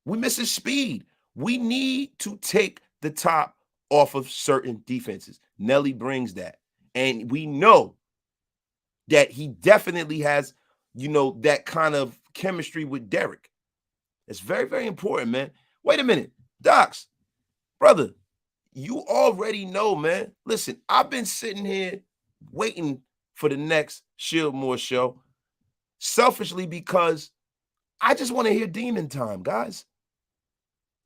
We're missing speed. We need to take the top off of certain defenses. Nelly brings that. And we know that he definitely has, you know, that kind of chemistry with Derek. It's very, very important, man. Wait a minute. Docs, brother, you already know, man. Listen, I've been sitting here waiting for the next Shillmore show selfishly because I just want to hear Demon Time, guys.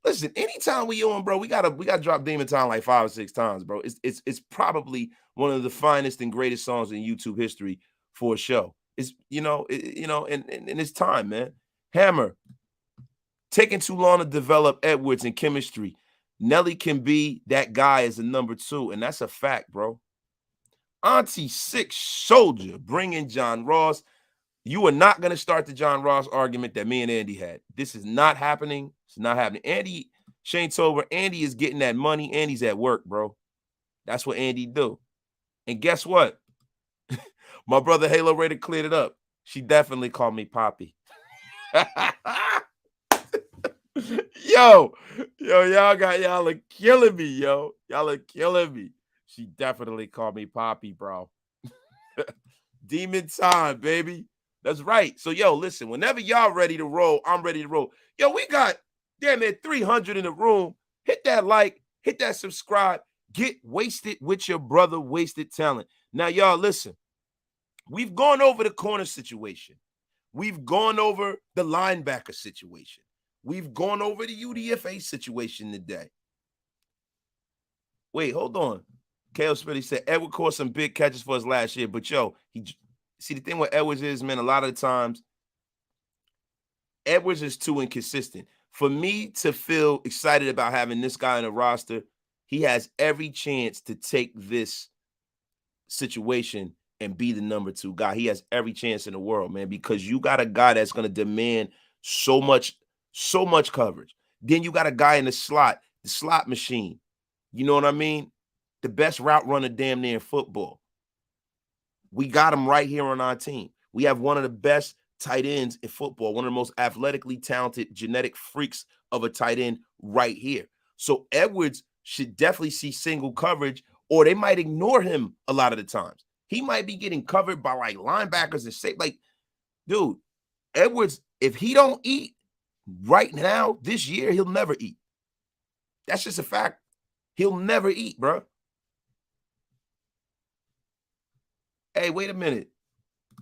Listen, anytime we on, bro, we gotta drop Demon Time like 5 or 6 times, bro. It's probably one of the finest and greatest songs in YouTube history for a show. It's and it's time, man. Hammer, taking too long to develop Edwards and chemistry. Nelly can be that guy as a number 2, and that's a fact, bro. Auntie Six Soldier, bring in John Ross. You are not going to start the John Ross argument that me and Andy had. This is not happening. It's not happening. Andy, Shane Tober, Andy is getting that money. Andy's at work, bro. That's what Andy do. And guess what? My brother Halo Raider cleared it up. She definitely called me Poppy. Yo, y'all are killing me, yo. Y'all are killing me. She definitely called me Poppy, bro. Demon Time, baby. That's right. So, yo, listen, whenever y'all ready to roll, I'm ready to roll. Yo, we got, damn it, 300 in the room. Hit that like, hit that subscribe. Get wasted with your brother, Wasted Talent. Now, y'all, listen. We've gone over the corner situation. We've gone over the linebacker situation. We've gone over the UDFA situation today. Wait, hold on. Kale Smitty said Edward caught some big catches for us last year, but, yo, see, the thing with Edwards is, man, a lot of the times, Edwards is too inconsistent. For me to feel excited about having this guy in the roster, he has every chance to take this situation and be the number 2 guy. He has every chance in the world, man, because you got a guy that's going to demand so much coverage. Then you got a guy in the slot machine. You know what I mean? The best route runner damn near in football. We got him right here on our team. We have one of the best tight ends in football, one of the most athletically talented genetic freaks of a tight end right here. So Edwards should definitely see single coverage, or they might ignore him a lot of the times. He might be getting covered by like linebackers and say, like, dude, Edwards, if he don't eat right now, this year, he'll never eat. That's just a fact. He'll never eat, bro. Hey, wait a minute.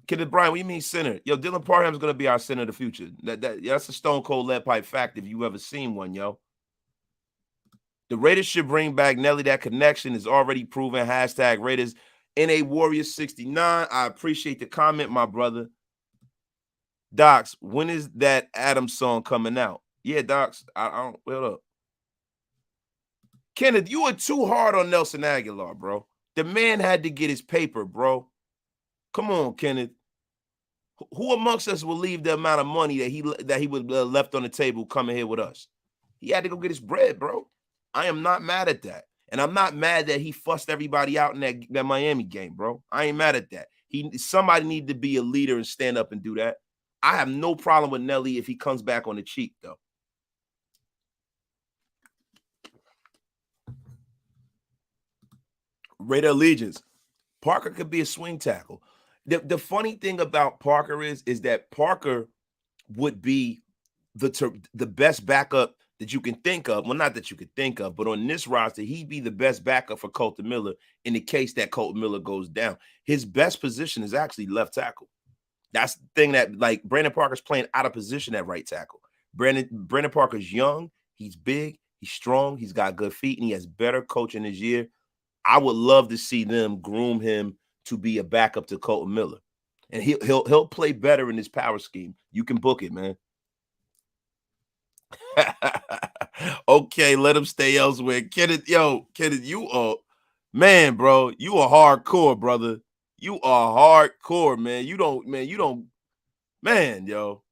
Kenneth Bryan, what do you mean center? Yo, Dylan Parham's going to be our center of the future. That's a stone cold lead pipe fact if you ever seen one, yo. The Raiders should bring back Nelly. That connection is already proven. Hashtag Raiders. NA Warriors 69. I appreciate the comment, my brother. Docs, when is that Adams song coming out? Yeah, Docs, I don't, hold up. Kenneth, you were too hard on Nelson Aguilar, bro. The man had to get his paper, bro. Come on, Kenneth. Who amongst us will leave the amount of money that he would left on the table coming here with us? He had to go get his bread, bro. I am not mad at that. And I'm not mad that he fussed everybody out in that Miami game, bro. I ain't mad at that. Somebody need to be a leader and stand up and do that. I have no problem with Nelly if he comes back on the cheap, though. Raider allegiance. Parker could be a swing tackle. The funny thing about Parker is that Parker would be the best backup that you can think of. Well, not that you could think of, but on this roster, he'd be the best backup for Colton Miller in the case that Colton Miller goes down. His best position is actually left tackle. That's the thing that, like, Brandon Parker's playing out of position at right tackle. Brandon Parker's young. He's big. He's strong. He's got good feet, and he has better coaching this year. I would love to see them groom him to be a backup to Colton Miller. And he'll play better in this power scheme. You can book it, man. Okay, let him stay elsewhere. Kenneth, you are, man, bro. You are hardcore, brother. You are hardcore, man. You don't, man, yo.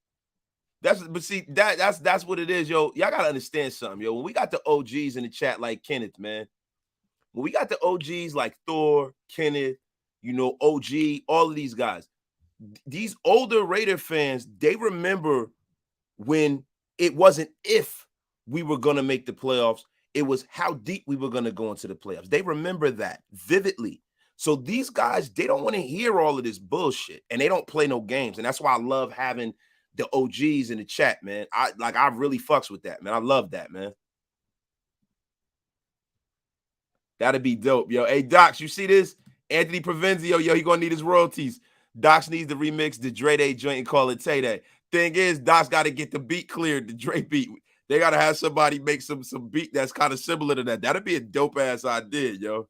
That's what it is, yo. Y'all gotta understand something, yo. When we got the OGs in the chat like Kenneth, man. When we got the OGs like Thor, Kenneth, OG, all of these guys, these older Raider fans, they remember when it wasn't if we were going to make the playoffs, it was how deep we were going to go into the playoffs. They remember that vividly. So these guys, they don't want to hear all of this bullshit, and they don't play no games. And that's why I love having the OGs in the chat, man. I really fucks with that, man. I love that, man. That'd be dope, yo. Hey, Docs, you see this? Anthony Provenzio, yo, he gonna need his royalties. Docs needs to remix the Dre Day joint and call it Tay Day. Thing is, Docs got to get the beat cleared, the Dre beat. They got to have somebody make some beat that's kind of similar to that. That'd be a dope-ass idea, yo.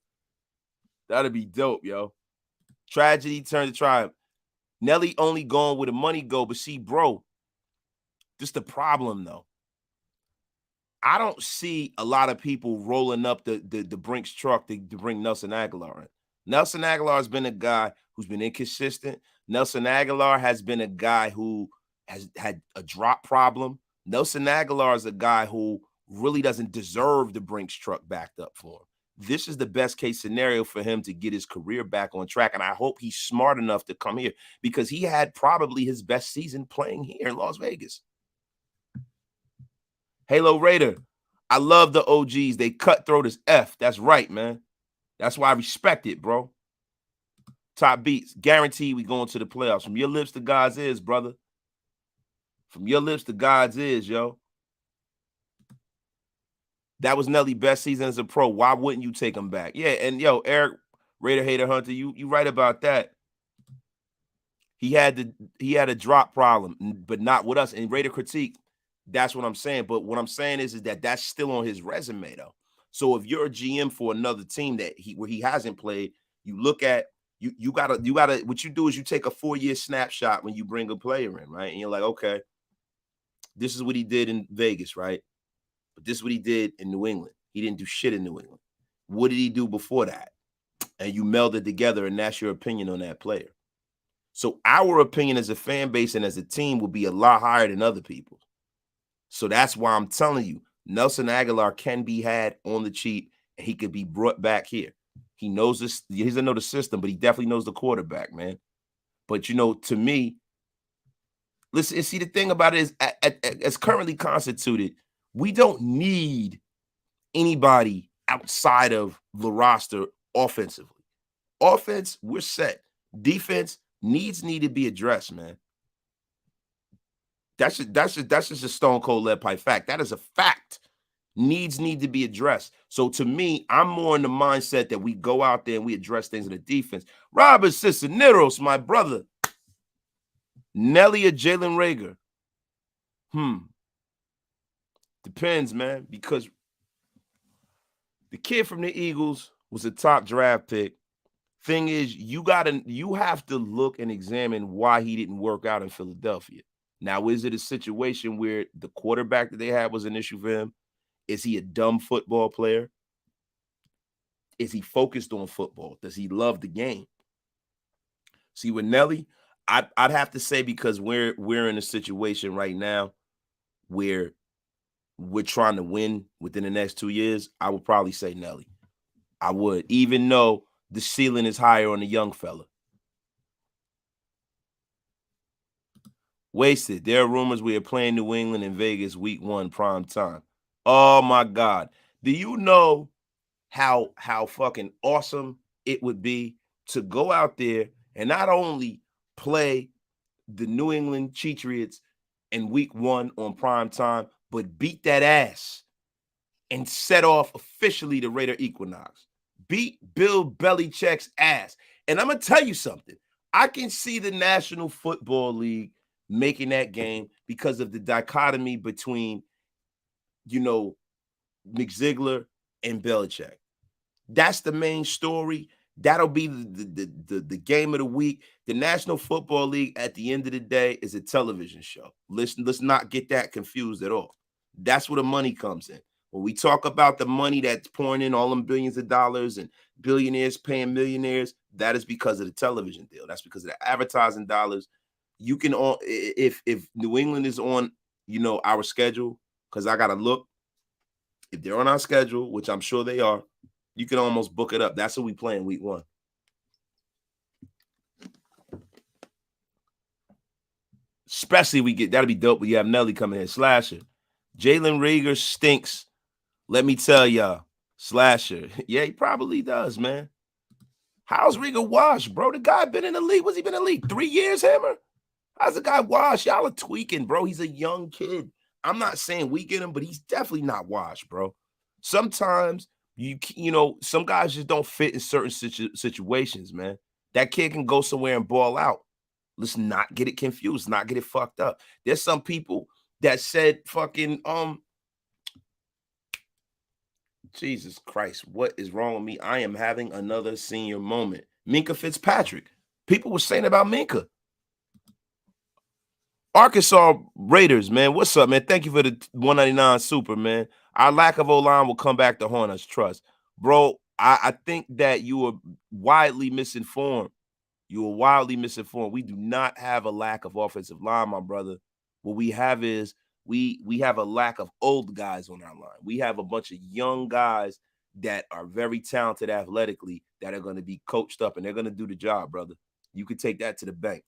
That'd be dope, yo. Tragedy turned to triumph. Nelly only going where the money go, but see, bro, this the problem, though. I don't see a lot of people rolling up the Brinks truck to bring Nelson Aguilar in. Nelson Aguilar has been a guy who's been inconsistent. Nelson Aguilar has been a guy who has had a drop problem. Nelson Aguilar is a guy who really doesn't deserve the Brinks truck backed up for him. This is the best case scenario for him to get his career back on track, and I hope he's smart enough to come here because he had probably his best season playing here in Las Vegas. Halo Raider, I love the OGs. They cutthroat as F. That's right, man. That's why I respect it, bro. Top beats. Guaranteed we going to the playoffs. From your lips to God's ears, brother. From your lips to God's ears, yo. That was Nelly's best season as a pro. Why wouldn't you take him back? Yeah, and yo, Eric, Raider Hater Hunter, you right about that. He had a drop problem, but not with us. And Raider Critique, that's what I'm saying. But what I'm saying is that that's still on his resume, though. So if you're a GM for another team where he hasn't played, you look at you gotta what you do is you take a 4-year snapshot when you bring a player in, right? And you're like, okay, this is what he did in Vegas, right? But this is what he did in New England. He didn't do shit in New England. What did he do before that? and you meld it together, and that's your opinion on that player. So our opinion as a fan base and as a team will be a lot higher than other people's. So that's why I'm telling you, Nelson Aguilar can be had on the cheap, and he could be brought back here. He knows this. He doesn't know the system, but he definitely knows the quarterback, man. But, to me, listen, see, the thing about it is, as currently constituted, we don't need anybody outside of the roster offensively. Offense, we're set. Defense, needs need to be addressed, man. That's just a stone cold lead pipe fact. That is a fact. Needs need to be addressed. So to me, I'm more in the mindset that we go out there and we address things in the defense. Robert Cisneros, my brother. Nelly or Jalen Reagor? Depends, man, because the kid from the Eagles was a top draft pick. Thing is, you have to look and examine why he didn't work out in Philadelphia. Now, is it a situation where the quarterback that they had was an issue for him? Is he a dumb football player? Is he focused on football? Does he love the game? See, with Nelly, I'd have to say, because we're in a situation right now where we're trying to win within the next 2 years, I would probably say Nelly. I would, even though the ceiling is higher on the young fella. Wasted. There are rumors we are playing New England in Vegas week 1 prime time. Oh my God. Do you know how fucking awesome it would be to go out there and not only play the New England Patriots in week 1 on prime time, but beat that ass and set off officially the Raider Equinox. Beat Bill Belichick's ass. And I'm going to tell you something. I can see the National Football League making that game because of the dichotomy between, McZiegler and Belichick. That's the main story. That'll be the game of the week. The National Football League, at the end of the day, is a television show. Let's not get that confused at all. That's where the money comes in. When we talk about the money that's pouring in, all them billions of dollars and billionaires paying millionaires, that is because of the television deal. That's because of the advertising dollars. You can, if New England is on, our schedule, because I got to look. If they're on our schedule, which I'm sure they are, you can almost book it up. That's what we play in week 1. Especially that'll be dope. We have Nelly coming in. Slasher. Jalen Reagor stinks. Let me tell y'all. Slasher. Yeah, he probably does, man. How's Reagor washed, bro? The guy been in the league. What's he been in the league? 3 years, Hammer? How's the guy washed? Y'all are tweaking, bro. He's a young kid. I'm not saying we get him, but he's definitely not washed, bro. Sometimes some guys just don't fit in certain situations, man. That kid can go somewhere and ball out. Let's not get it confused, not get it fucked up. There's some people that said fucking, Jesus Christ, what is wrong with me? I am having another senior moment. Minkah Fitzpatrick. People were saying about Minkah. Arkansas Raiders, man. What's up, man? Thank you for the 199 super, man. Our lack of O-line will come back to haunt us, trust. Bro, I think that you are widely misinformed. You are wildly misinformed. We do not have a lack of offensive line, my brother. What we have is we have a lack of old guys on our line. We have a bunch of young guys that are very talented athletically that are going to be coached up, and they're going to do the job, brother. You can take that to the bank.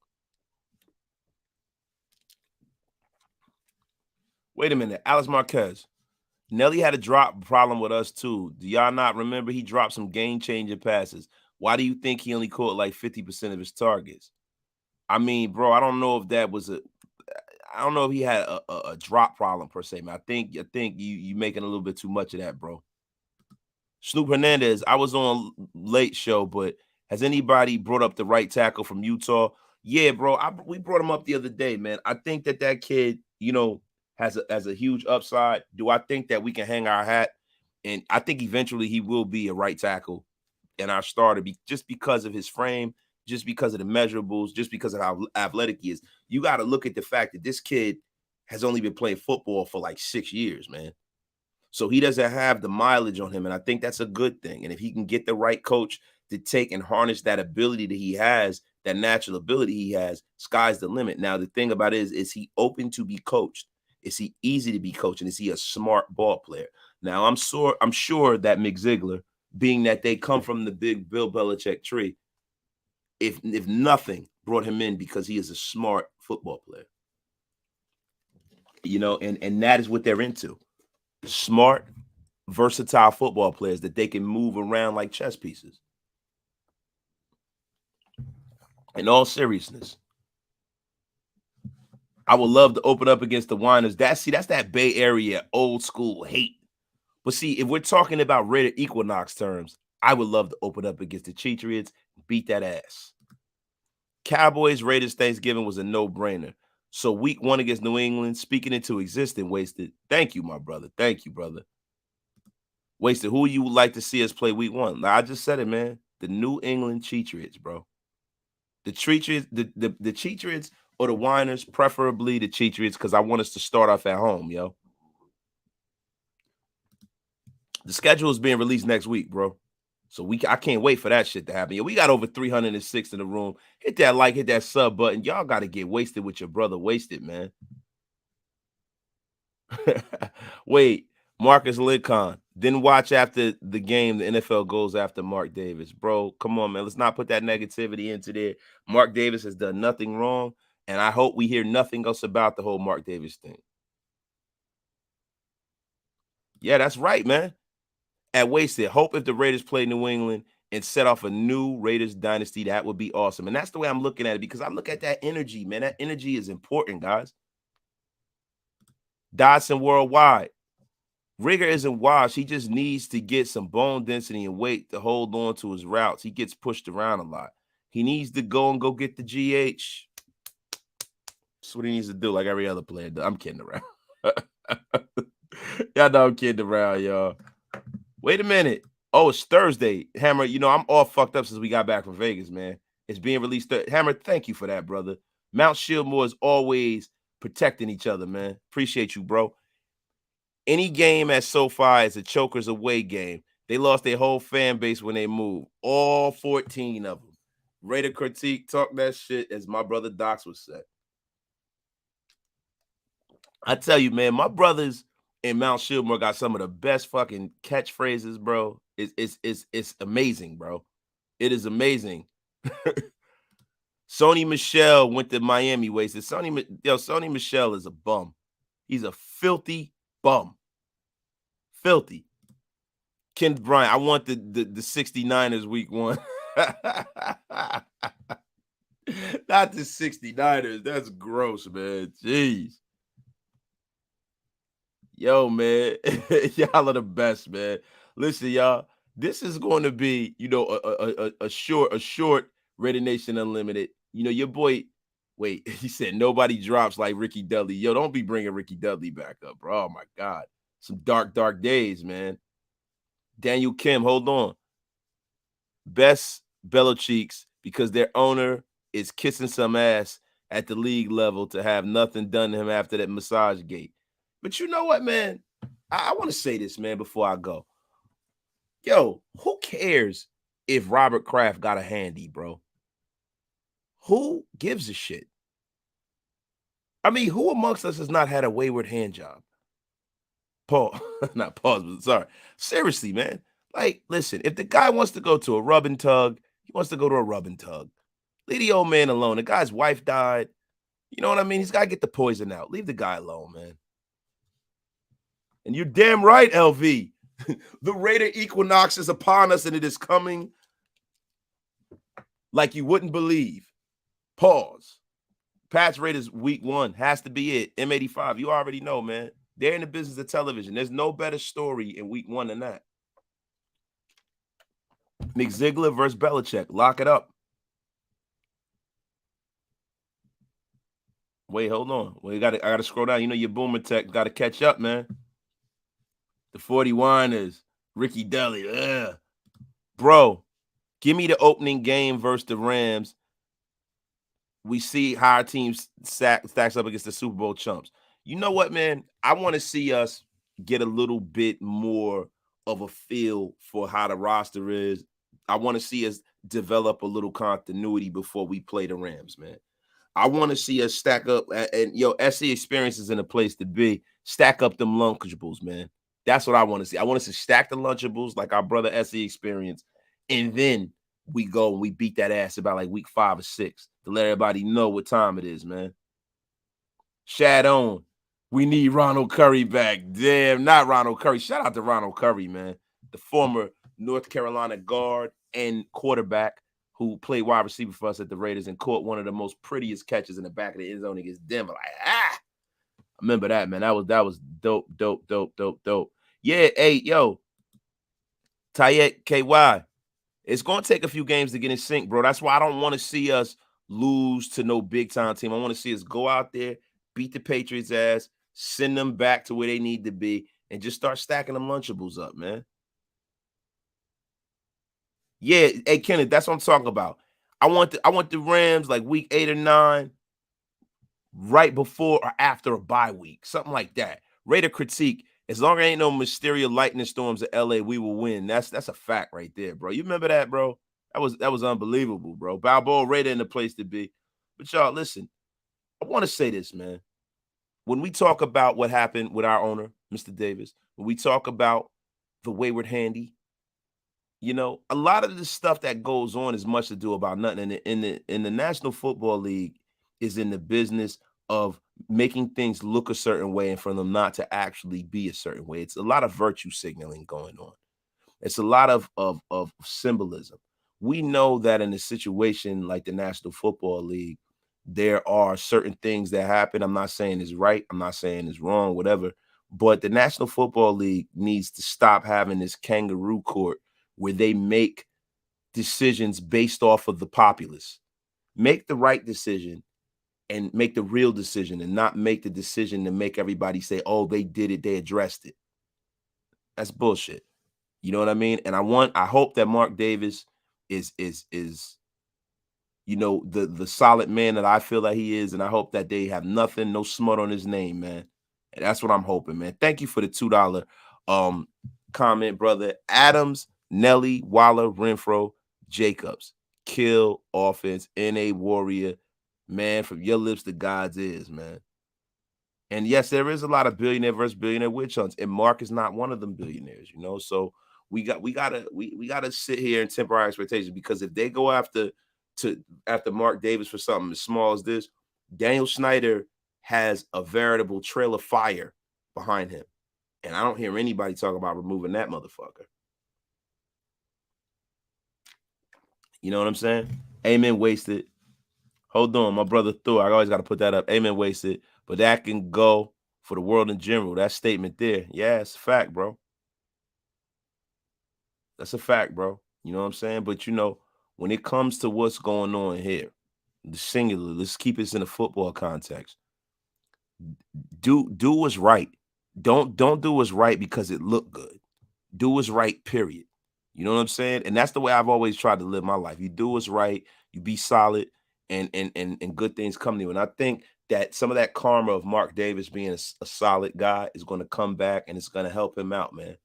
Wait a minute. Alex Marquez. Nelly had a drop problem with us, too. Do y'all not remember he dropped some game-changing passes? Why do you think he only caught like 50% of his targets? I mean, bro, I don't know if that was I don't know if he had a drop problem per se, man. I think you making a little bit too much of that, bro. Snoop Hernandez, I was on late show, but has anybody brought up the right tackle from Utah? Yeah, bro. We brought him up the other day, man. I think that kid, has a huge upside. Do I think that we can hang our hat? And I think eventually he will be a right tackle and our starter, just because of his frame, just because of the measurables, just because of how athletic he is. You got to look at the fact that this kid has only been playing football for like 6 years, man. So he doesn't have the mileage on him, and I think that's a good thing. And if he can get the right coach to take and harness that ability that he has, that natural ability he has, sky's the limit. Now, the thing about it is he open to be coached? Is he easy to be coached? And is he a smart ball player? Now, I'm sure that Mick Ziegler, being that they come from the big Bill Belichick tree, if nothing, brought him in because he is a smart football player. You know, and that is what they're into. Smart, versatile football players that they can move around like chess pieces. In all seriousness, I would love to open up against the Whiners. That's that Bay Area old school hate. But see, if we're talking about Raider Equinox terms, I would love to open up against the Cheatriots, beat that ass. Cowboys Raiders Thanksgiving was a no-brainer. So week 1 against New England, speaking into existence, Wasted. Thank you, my brother. Thank you, brother. Wasted, who you would like to see us play week 1? Now, I just said it, man. The New England Cheatriots, bro. The Cheatriots, the Cheatriots or the Whiners, preferably the Cheatriots, because I want us to start off at home, yo. The schedule is being released next week, bro. So I can't wait for that shit to happen. Yo, we got over 306 in the room. Hit that like, hit that sub button. Y'all got to get wasted with your brother Wasted, man. Wait, Marcus Lincoln didn't watch after the game. The NFL goes after Mark Davis, bro. Come on, man. Let's not put that negativity into there. Mark Davis has done nothing wrong, and I hope we hear nothing else about the whole Mark Davis thing. Yeah, that's right, man. At Wasted, hope if the Raiders play New England and set off a new Raiders dynasty, that would be awesome. And that's the way I'm looking at it, because I look at that energy, man. That energy is important, guys. Dodson Worldwide. Rigger isn't washed. He just needs to get some bone density and weight to hold on to his routes. He gets pushed around a lot. He needs to go get the GH. That's what he needs to do, like every other player does. I'm kidding around. Y'all know I'm kidding around, y'all. Wait a minute. Oh, it's Thursday. Hammer, you know, I'm all fucked up since we got back from Vegas, man. It's being released. Hammer, thank you for that, brother. Mount Shieldmore is always protecting each other, man. Appreciate you, bro. Any game at SoFi is a chokers away game. They lost their whole fan base when they moved. All 14 of them. Raider critique, talk that shit, as my brother Docs would say. I tell you, man, my brothers in Mount Shieldmore got some of the best fucking catchphrases, bro. It's amazing, bro. It is amazing. Sony Michel went to Miami Wasted. Sony Michel is a bum. He's a filthy bum. Filthy. Ken Bryant, I want the 69ers week 1. Not the 69ers. That's gross, man. Jeez. Yo, man. Y'all are the best, man. Listen, y'all. This is going to be, you know, a short Raider Nation Unlimited. You know, your boy, wait, he said nobody drops like Ricky Dudley. Yo, don't be bringing Ricky Dudley back up, bro. Oh, my God. Some dark days, man. Daniel Kim, hold on. Best Belichick's, because their owner is kissing some ass at the league level to have nothing done to him after that massage gate. But you know what, man? I want to say this, man, before I go. Yo, who cares if Robert Kraft got a handy, bro? Who gives a shit? I mean, who amongst us has not had a wayward hand job? Pause. Not pause, but sorry. Seriously, man. Like, listen, if the guy wants to go to a rub and tug, he wants to go to a rub and tug. Leave the old man alone. The guy's wife died. You know what I mean? He's got to get the poison out. Leave the guy alone, man. And you're damn right, LV. The Raider Equinox is upon us, and it is coming like you wouldn't believe. Pause. Pats Raiders week 1 has to be it. M85, you already know, man. They're in the business of television. There's no better story in week 1 than that. Mick Ziegler versus Belichick. Lock it up. Wait, hold on. I gotta scroll down. You know your boomer tech got to catch up, man. The 41ers, Ricky Dudley. Ugh. Bro, give me the opening game versus the Rams. We see how our team stacks up against the Super Bowl chumps. You know what, man? I want to see us get a little bit more of a feel for how the roster is I want to see us develop a little continuity before we play the Rams, man. I want to see us stack up, and yo, SC Experience is in a place to be. Stack up them Lunchables, man. That's what I want to see. I want us to stack the Lunchables like our brother SC Experience, and then we go and we beat that ass about like week 5 or 6 to let everybody know what time it is, man. Shad on. We need Ronald Curry back. Damn, not Ronald Curry. Shout out to Ronald Curry, man. The former North Carolina guard and quarterback who played wide receiver for us at the Raiders and caught one of the most prettiest catches in the back of the end zone against Denver. Like, I remember that, man. That was dope. Yeah, hey, yo, Tayet KY. It's going to take a few games to get in sync, bro. That's why I don't want to see us lose to no big-time team. I want to see us go out there, beat the Patriots' ass, send them back to where they need to be, and just start stacking them Lunchables up, man. Yeah, hey, Kenneth, that's what I'm talking about. I want the Rams like week 8 or 9, right before or after a bye week, something like that. Raider critique. As long as there ain't no mysterious lightning storms in LA, we will win. That's a fact right there, bro. You remember that, bro? That was unbelievable, bro. Balboa Raider in the place to be. But y'all, listen, I want to say this, man. When we talk about what happened with our owner, Mr. Davis, when we talk about the wayward handy, you know, a lot of the stuff that goes on is much to do about nothing. In the National Football League is in the business of making things look a certain way and for them not to actually be a certain way. It's a lot of virtue signaling going on. It's a lot of symbolism. We know that in a situation like the National Football League, there are certain things that happen. I'm not saying it's right. I'm not saying it's wrong, whatever. But the National Football League needs to stop having this kangaroo court where they make decisions based off of the populace. Make the right decision and make the real decision and not make the decision to make everybody say, oh, they did it, they addressed it. That's bullshit. You know what I mean? And I hope that Mark Davis is you know, the solid man that I feel that he is, and I hope that they have nothing, no smut on his name, man. And that's what I'm hoping, man. Thank you for the $2 comment, brother. Adams, Nelly, Waller, Renfro, Jacobs. Kill offense, NA Warrior, man, from your lips to God's ears, man. And yes, there is a lot of billionaire versus billionaire witch hunts, and Mark is not one of them billionaires, you know. So we gotta sit here and temper our expectations, because if they go after Mark Davis for something as small as this, Daniel Snyder has a veritable trail of fire behind him. And I don't hear anybody talk about removing that motherfucker. You know what I'm saying? Amen wasted. Hold on, my brother Thor. I always got to put that up. Amen wasted. But that can go for the world in general. That statement there. Yeah, it's a fact, bro. That's a fact, bro. You know what I'm saying? But, you know, when it comes to what's going on here, the singular, let's keep this in a football context. Do what's right. Don't do what's right because it looked good. Do what's right, period. You know what I'm saying? And that's the way I've always tried to live my life. You do what's right, you be solid, and good things come to you. And I think that some of that karma of Mark Davis being a solid guy is going to come back, and it's going to help him out, man.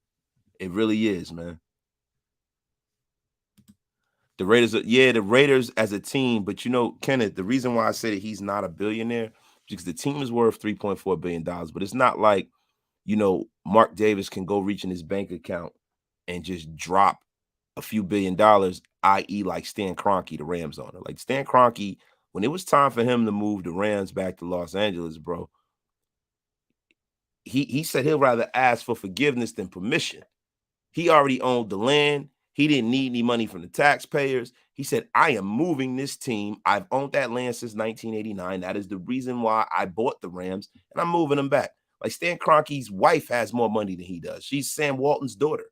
It really is, man. The Raiders, the Raiders as a team, but you know, Kenneth, the reason why I say that he's not a billionaire is because the team is worth $3.4 billion, but it's not like, you know, Mark Davis can go reach in his bank account and just drop a few $1 billion, i.e. like Stan Kroenke, the Rams owner. Like Stan Kroenke, when it was time for him to move the Rams back to Los Angeles, bro, he said he'll rather ask for forgiveness than permission. He already owned the land. He didn't need any money from the taxpayers. He said, I am moving this team. I've owned that land since 1989. That is the reason why I bought the Rams, and I'm moving them back. Like Stan Kroenke's wife has more money than he does. She's Sam Walton's daughter.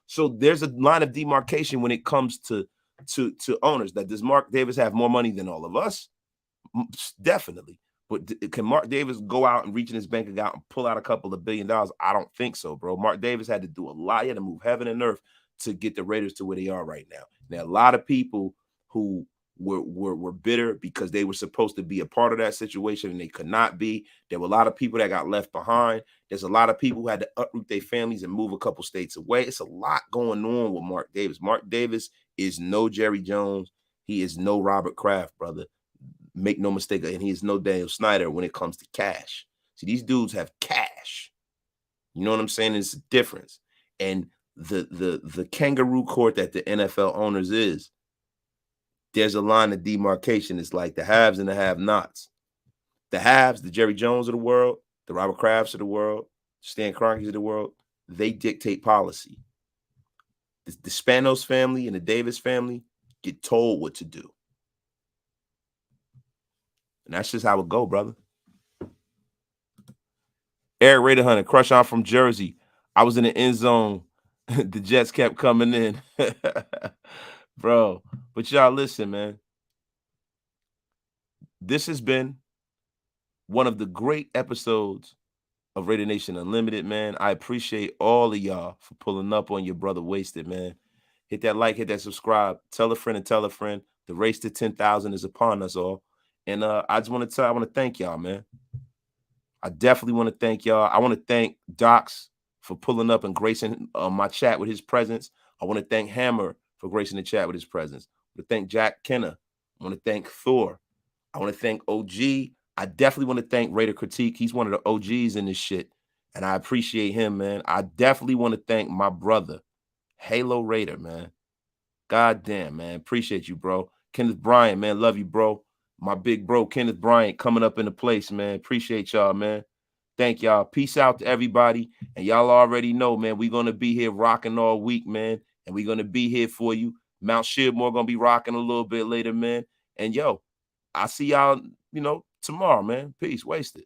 So there's a line of demarcation when it comes to owners. That does Mark Davis have more money than all of us? Definitely. But can Mark Davis go out and reach in his bank account and pull out a couple of $1 billion? I don't think so, bro. Mark Davis had to do a lot. He had to move heaven and earth to get the Raiders to where they are right now. Now, a lot of people who were bitter because they were supposed to be a part of that situation and they could not be. There were a lot of people that got left behind. There's a lot of people who had to uproot their families and move a couple states away. It's a lot going on with Mark Davis. Mark Davis is no Jerry Jones. He is no Robert Kraft, brother. Make no mistake, and he is no Daniel Snyder when it comes to cash. See, these dudes have cash. You know what I'm saying? It's a difference. And the kangaroo court that the NFL owners is, there's a line of demarcation. It's like the haves and the have-nots. The haves, the Jerry Jones of the world, the Robert Krafts of the world, Stan Kroenkes of the world, they dictate policy. The Spanos family and the Davis family get told what to do. And that's just how it go, brother. Eric Raider Hunter, crush on from Jersey. I was in the end zone. The Jets kept coming in. Bro, but y'all listen, man. This has been one of the great episodes of Raider Nation Unlimited, man. I appreciate all of y'all for pulling up on your brother Wasted, man. Hit that like, hit that subscribe. Tell a friend and tell a friend. The race to 10,000 is upon us all. And I want to thank y'all, man. I definitely want to thank y'all. I want to thank Docs for pulling up and gracing my chat with his presence. I want to thank Hammer for gracing the chat with his presence. I want to thank Jack Kenner. I want to thank Thor. I want to thank OG. I definitely want to thank Raider Critique. He's one of the OGs in this shit, and I appreciate him, man. I definitely want to thank my brother, Halo Raider, man. God damn, man. Appreciate you, bro. Kenneth Bryant, man. Love you, bro. My big bro, Kenneth Bryant, coming up in the place, man. Appreciate y'all, man. Thank y'all. Peace out to everybody. And y'all already know, man, we're going to be here rocking all week, man. And we're going to be here for you. Mount Shearmore going to be rocking a little bit later, man. And, yo, I'll see y'all, tomorrow, man. Peace. Wasted.